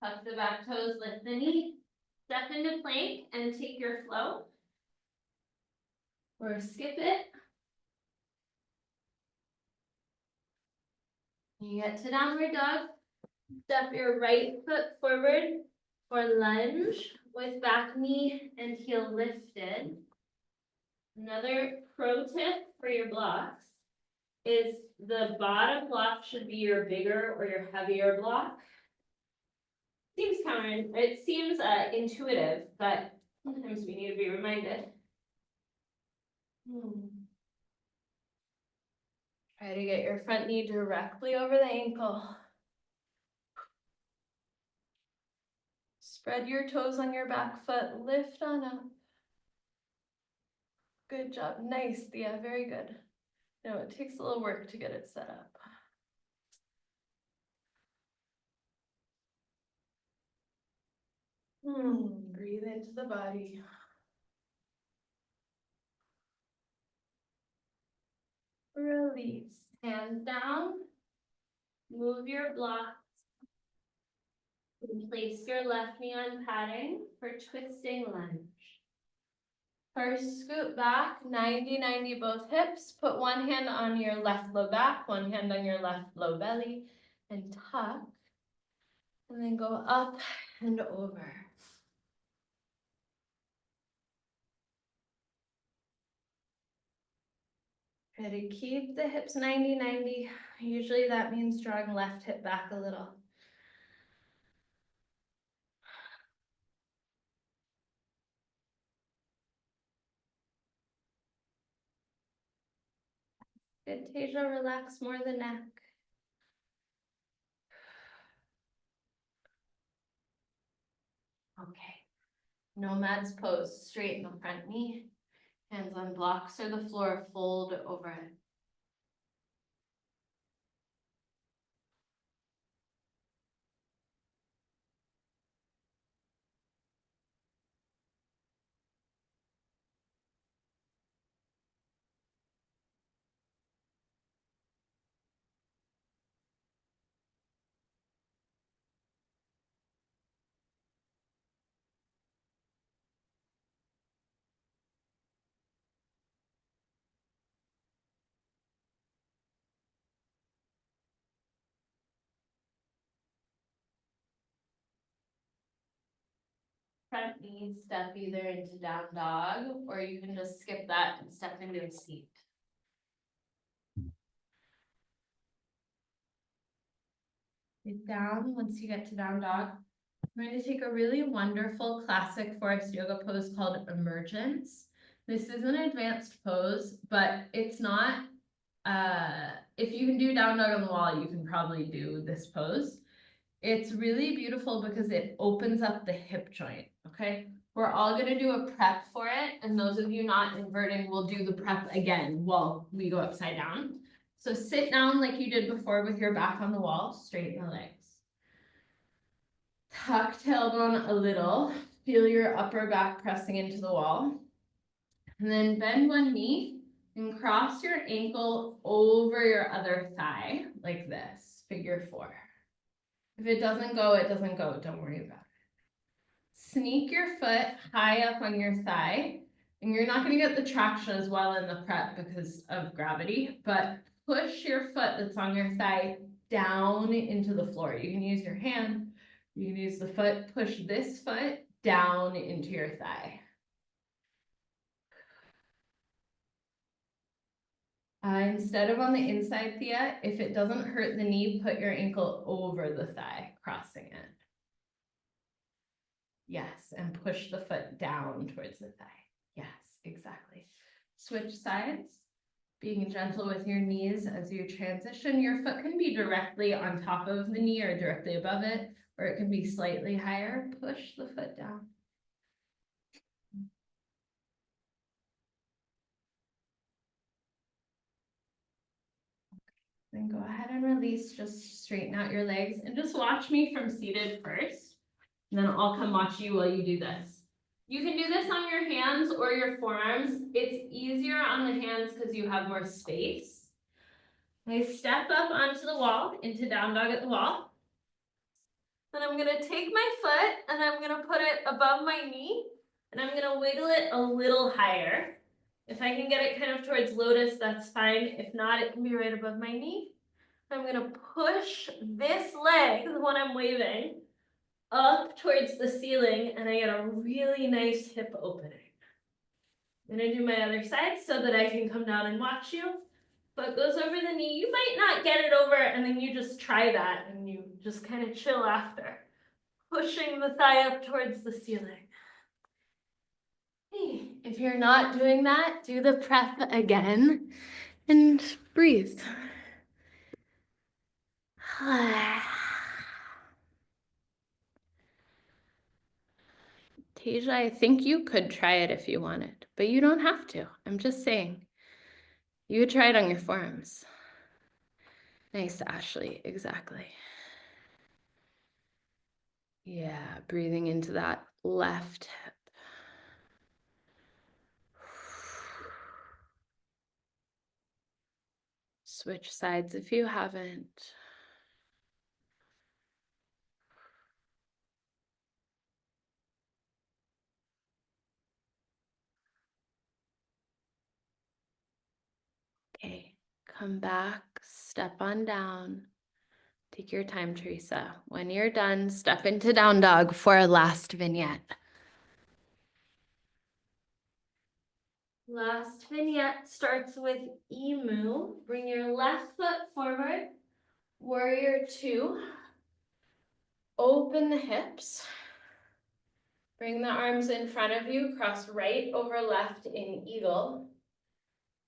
Tuck the back toes, lift the knee. Step into plank and take your flow. Or skip it. You get to downward dog. Step your right foot forward for lunge with back knee and heel lifted. Another pro tip for your blocks is the bottom block should be your bigger or your heavier block. It seems intuitive, but sometimes we need to be reminded. Try to get your front knee directly over the ankle. Spread your toes on your back foot, lift on up. Good job, nice, Thea, very good. No, it takes a little work to get it set up. Breathe into the body. Release. Hands down. Move your blocks. And place your left knee on padding for twisting lunge. First, scoot back, 90-90 both hips. Put one hand on your left low back, one hand on your left low belly, and tuck. And then go up and over. Try to keep the hips 90-90. Usually that means drawing left hip back a little. Good, Tasia, relax more the neck. Okay, nomad's pose, straighten the front knee, hands on blocks or the floor, fold over it. Front knee step either into down dog, or you can just skip that and step into a seat. Sit down once you get to down dog. I'm going to take a really wonderful classic Forrest yoga pose called Emergence. This is an advanced pose, but it's not, if you can do down dog on the wall, you can probably do this pose. It's really beautiful because it opens up the hip joint, okay? We're all gonna do a prep for it, and those of you not inverting will do the prep again while we go upside down. So sit down like you did before with your back on the wall, straighten the legs. Tuck tailbone a little, feel your upper back pressing into the wall. And then bend one knee and cross your ankle over your other thigh like this, figure 4. If it doesn't go, it doesn't go, don't worry about it. Sneak your foot high up on your thigh, and you're not gonna get the traction as well in the prep because of gravity, but push your foot that's on your thigh down into the floor. You can use your hand, you can use the foot, push this foot down into your thigh. Instead of on the inside, Thea, if it doesn't hurt the knee, put your ankle over the thigh, crossing it. Yes, and push the foot down towards the thigh. Yes, exactly. Switch sides, being gentle with your knees as you transition. Your foot can be directly on top of the knee or directly above it, or it can be slightly higher. Push the foot down. Then go ahead and release, just straighten out your legs and just watch me from seated first. And then I'll come watch you while you do this. You can do this on your hands or your forearms. It's easier on the hands because you have more space. I step up onto the wall, into down dog at the wall. Then I'm gonna take my foot and I'm gonna put it above my knee and I'm gonna wiggle it a little higher. If I can get it kind of towards lotus, that's fine. If not, it can be right above my knee. I'm gonna push this leg, the one I'm waving, up towards the ceiling and I get a really nice hip opening. I'm gonna do my other side so that I can come down and watch you. Foot goes over the knee. You might not get it over and then you just try that and you just kind of chill after. Pushing the thigh up towards the ceiling. Hey, if you're not doing that, do the prep again and breathe. Tasia, I think you could try it if you wanted, but you don't have to. I'm just saying. You would try it on your forearms. Nice, Ashley, exactly. Yeah, breathing into that left hip. Switch sides if you haven't. Okay, come back, step on down. Take your time, Teresa. When you're done, step into down dog for our last vignette. Last vignette starts with emu. Bring your left foot forward. Warrior two. Open the hips. Bring the arms in front of you, cross right over left in eagle.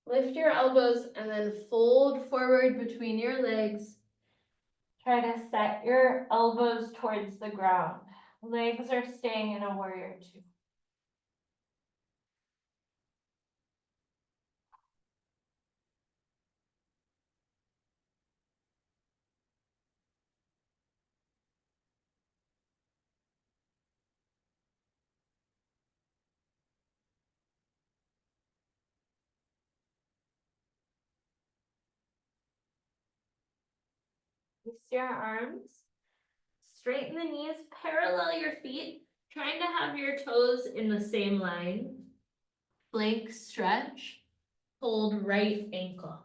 Lift your elbows and then fold forward between your legs. Try to set your elbows towards the ground. Legs are staying in a warrior two. Release your arms. Straighten the knees, parallel your feet, trying to have your toes in the same line. Plank stretch, hold right ankle.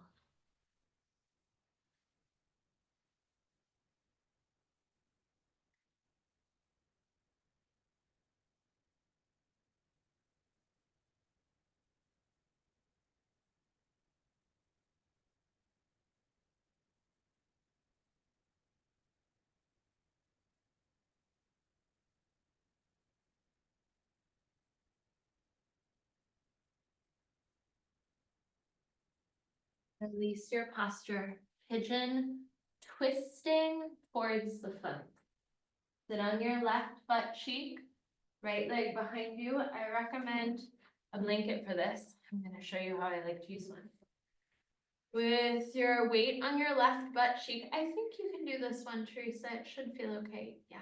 Release your posture, pigeon, twisting towards the foot. Sit on your left butt cheek, right leg behind you. I recommend a blanket for this. I'm going to show you how I like to use one. With your weight on your left butt cheek, I think you can do this one, Teresa. It should feel okay. Yeah.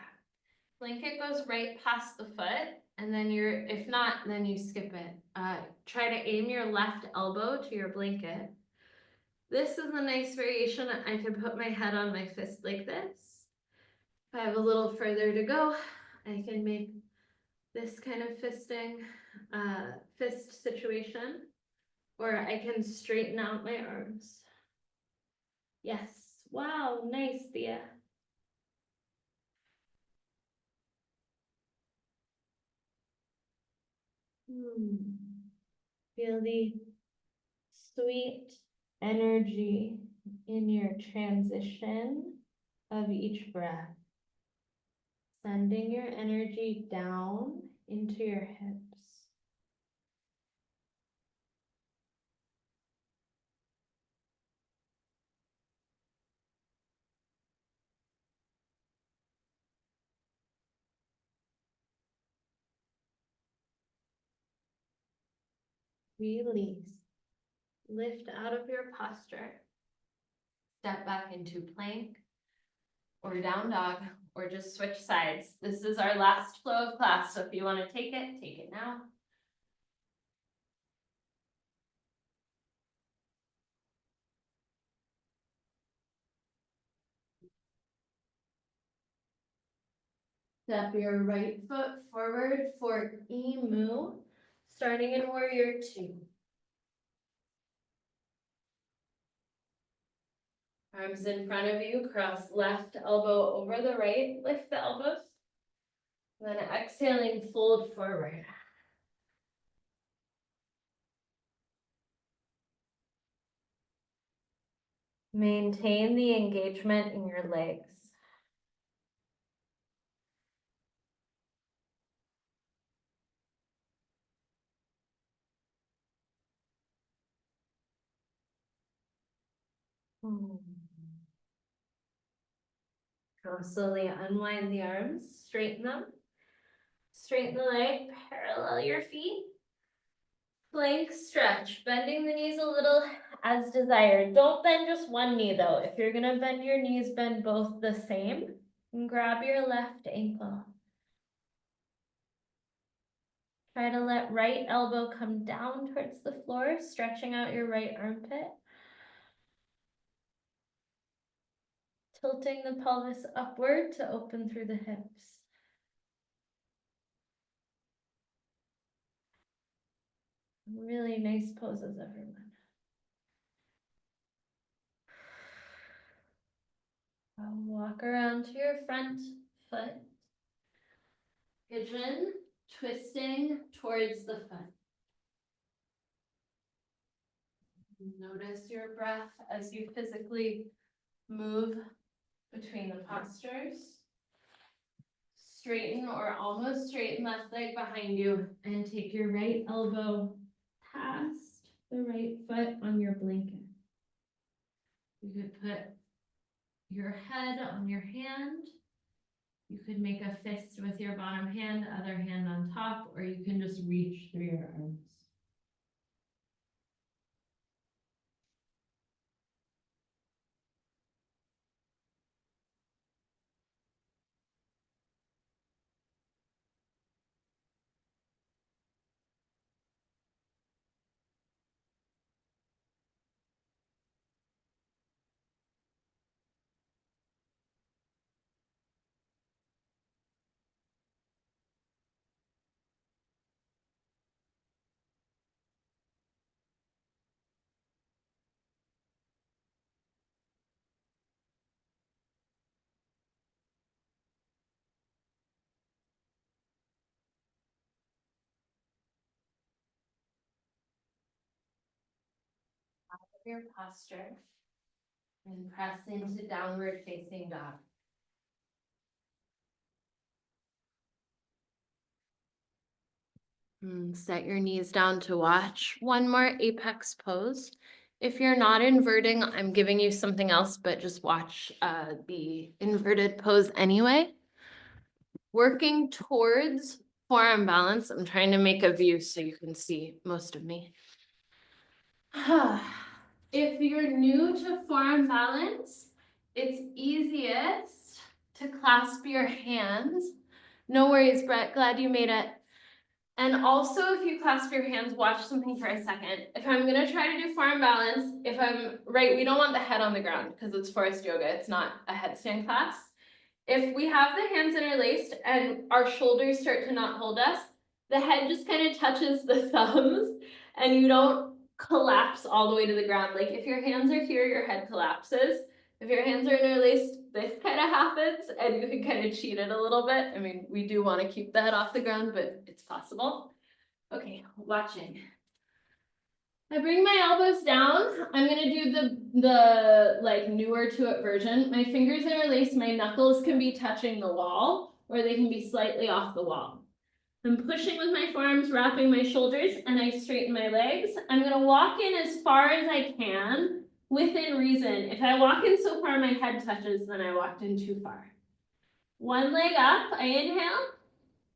Blanket goes right past the foot, and then if not, then you skip it. Try to aim your left elbow to your blanket. This is a nice variation. I can put my head on my fist like this. If I have a little further to go, I can make this kind of fist situation, or I can straighten out my arms. Yes, wow, nice, Thea. Feel the sweet energy in your transition of each breath. Sending your energy down into your hips. Release. Lift out of your posture. Step back into plank or down dog, or just switch sides. This is our last flow of class, so if you want to take it now. Step your right foot forward for emu, starting in warrior two. Arms in front of you, cross left elbow over the right, lift the elbows. Then exhaling, fold forward. Maintain the engagement in your legs. Now slowly unwind the arms, straighten them. Straighten the leg, parallel your feet. Plank stretch, bending the knees a little as desired. Don't bend just one knee though. If you're gonna bend your knees, bend both the same. And grab your left ankle. Try to let right elbow come down towards the floor, stretching out your right armpit. tilting the pelvis upward to open through the hips. Really nice poses, everyone. Walk around to your front foot. Pigeon, twisting towards the foot. Notice your breath as you physically move between the postures. Straighten or almost straighten left leg behind you and take your right elbow past the right foot on your blanket. You could put your head on your hand. You could make a fist with your bottom hand, other hand on top, or you can just reach through your arms. Your posture and press into downward facing dog. Set your knees down to watch. One more apex pose. If you're not inverting, I'm giving you something else, but just watch the inverted pose anyway. Working towards forearm balance. I'm trying to make a view so you can see most of me. If you're new to forearm balance, it's easiest to clasp your hands. No worries, Brett, glad you made it. And also, if you clasp your hands, watch something for a second. If I'm gonna try to do forearm balance, if I'm right, we don't want the head on the ground because it's Forrest yoga, it's not a headstand class. If we have the hands interlaced and our shoulders start to not hold us, the head just kind of touches the thumbs and you don't collapse all the way to the ground. Like if your hands are here, your head collapses. If your hands are interlaced, this kind of happens and you can kind of cheat it a little bit. I mean, we do want to keep the head off the ground, but it's possible. Okay, watching. I bring my elbows down. I'm gonna do the like newer to it version. My fingers interlace, my knuckles can be touching the wall or they can be slightly off the wall. I'm pushing with my forearms, wrapping my shoulders, and I straighten my legs. I'm gonna walk in as far as I can within reason. If I walk in so far my head touches, then I walked in too far. One leg up, I inhale,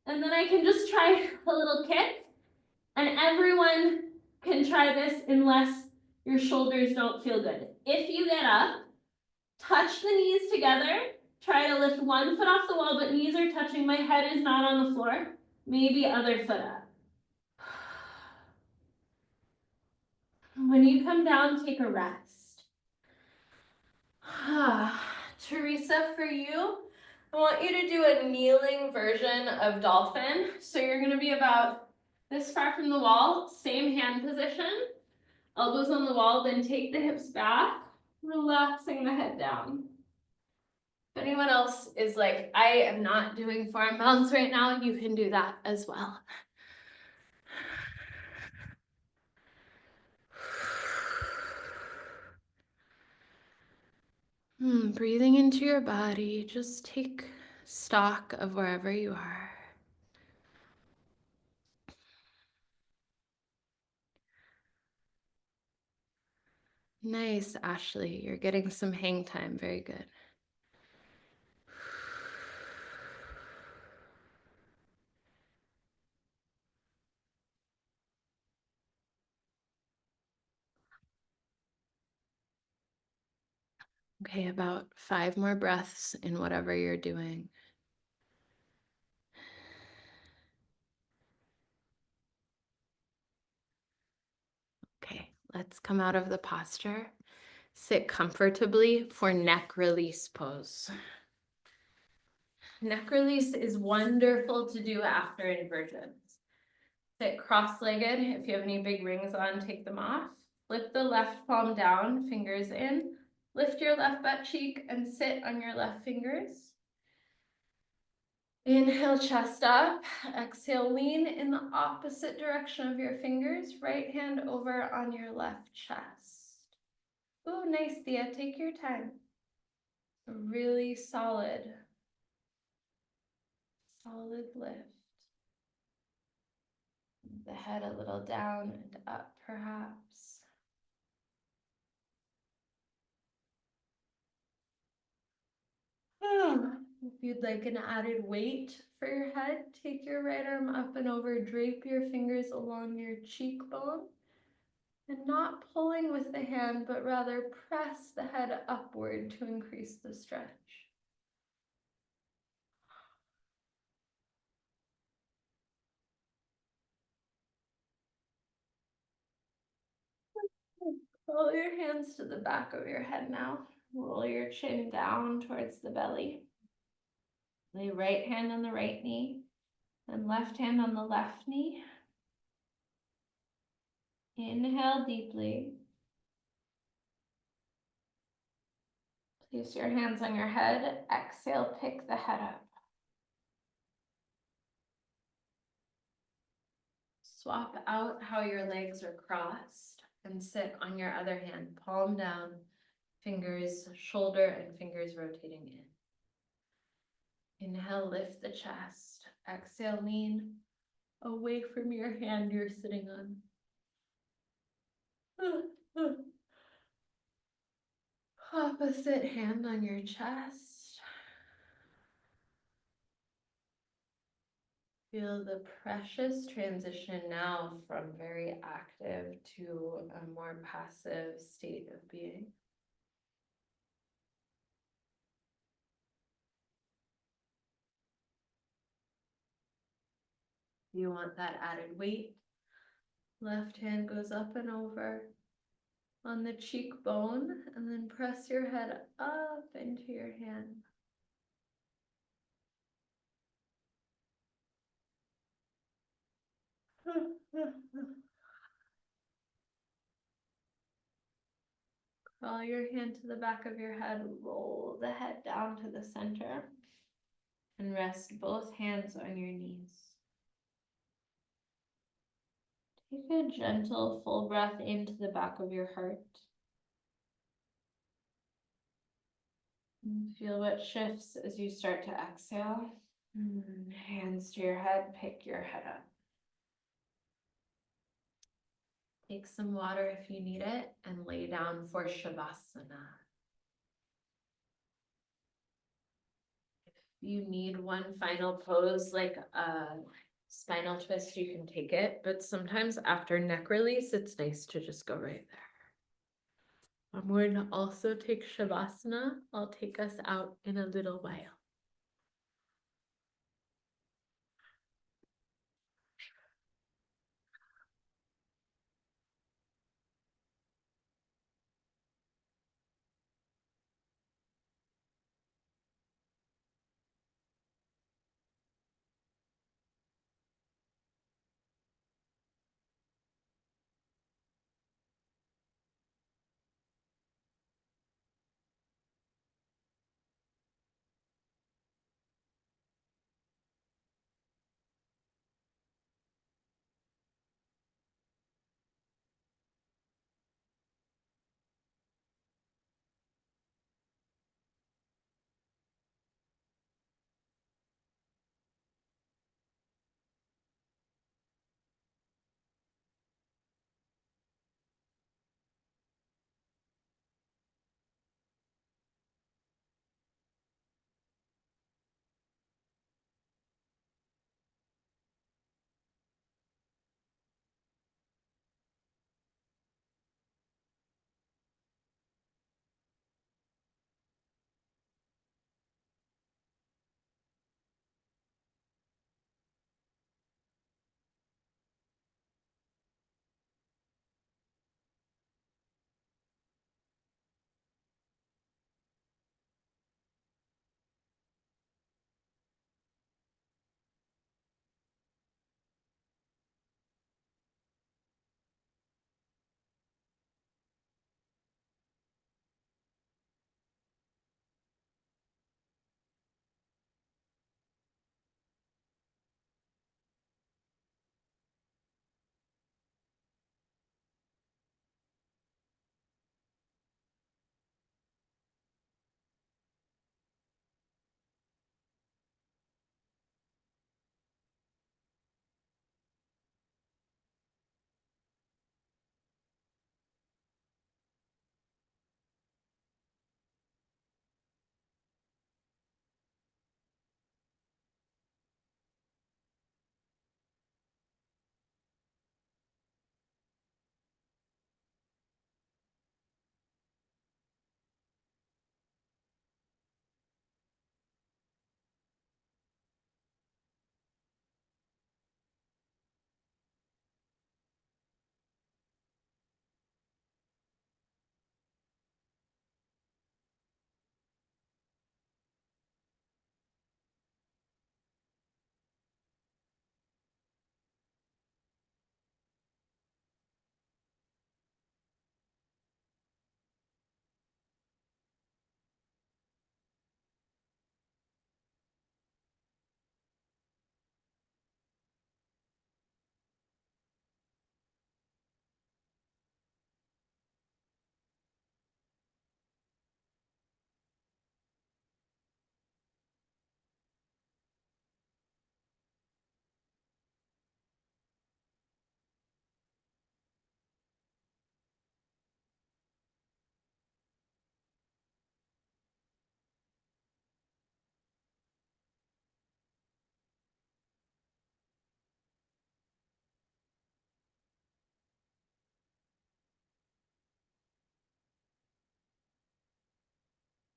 and then I can just try a little kick. And everyone can try this unless your shoulders don't feel good. If you get up, touch the knees together, try to lift one foot off the wall, but knees are touching, my head is not on the floor, maybe other foot up. When you come down, take a rest. Teresa, for you, I want you to do a kneeling version of dolphin. So you're gonna be about this far from the wall, same hand position. Elbows on the wall, then take the hips back, relaxing the head down. If anyone else is like, I am not doing forearm balance right now, you can do that as well. Breathing into your body, just take stock of wherever you are. Nice, Ashley, you're getting some hang time, very good. Okay, about 5 more breaths in whatever you're doing. Okay, let's come out of the posture. Sit comfortably for neck release pose. Neck release is wonderful to do after inversions. Sit cross-legged. If you have any big rings on, take them off. Flip the left palm down, fingers in. Lift your left butt cheek and sit on your left fingers. Inhale, chest up. Exhale, lean in the opposite direction of your fingers. Right hand over on your left chest. Oh, nice, Thea. Take your time. Really solid lift. The head a little down and up, perhaps. If you'd like an added weight for your head, take your right arm up and over, drape your fingers along your cheekbone, and not pulling with the hand, but rather press the head upward to increase the stretch. Roll your hands to the back of your head now. Roll your chin down towards the belly. Lay right hand on the right knee and left hand on the left knee. Inhale deeply. Place your hands on your head. Exhale, pick the head up. Swap out how your legs are crossed and sit on your other hand, palm down, fingers, shoulder and fingers rotating in. Inhale, lift the chest. Exhale, lean away from your hand you're sitting on. Opposite hand on your chest. Feel the precious transition now from very active to a more passive state of being. You want that added weight. Left hand goes up and over on the cheekbone, and then press your head up into your hand. Crawl your hand to the back of your head, roll the head down to the center, and rest both hands on your knees. Take a gentle full breath into the back of your heart. And feel what shifts as you start to exhale. Hands to your head, pick your head up. Take some water if you need it and lay down for Shavasana. If you need one final pose like a spinal twist, you can take it, but sometimes after neck release, it's nice to just go right there. I'm going to also take Shavasana. I'll take us out in a little while.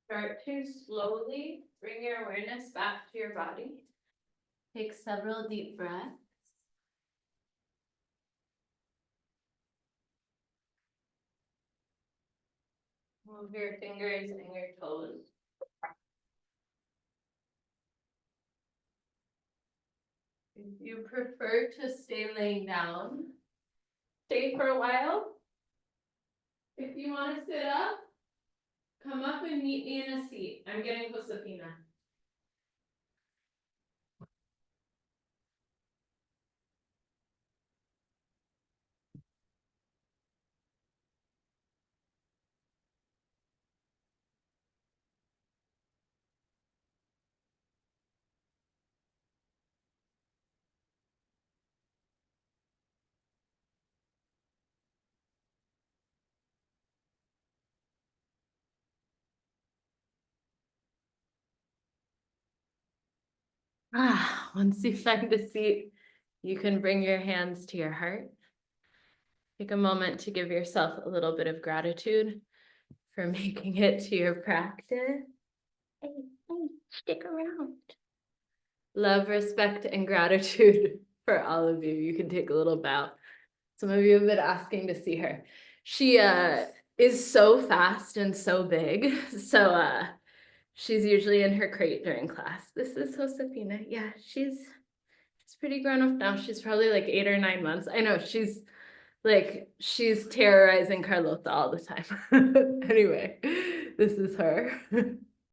Start to slowly bring your awareness back to your body. Take several deep breaths. Move your fingers and your toes. If you prefer to stay laying down, stay for a while. If you want to sit up, come up and meet me in a seat. I'm getting Josefina. Once you find a seat, you can bring your hands to your heart. Take a moment to give yourself a little bit of gratitude for making it to your practice. Hey, stick around. Love, respect, and gratitude for all of you. You can take a little bow. Some of you have been asking to see her. She is so fast and so big. So she's usually in her crate during class. This is Josefina. Yeah, she's pretty grown up now. She's probably like 8 or 9 months. I know she's terrorizing Carlota all the time. Anyway, this is her.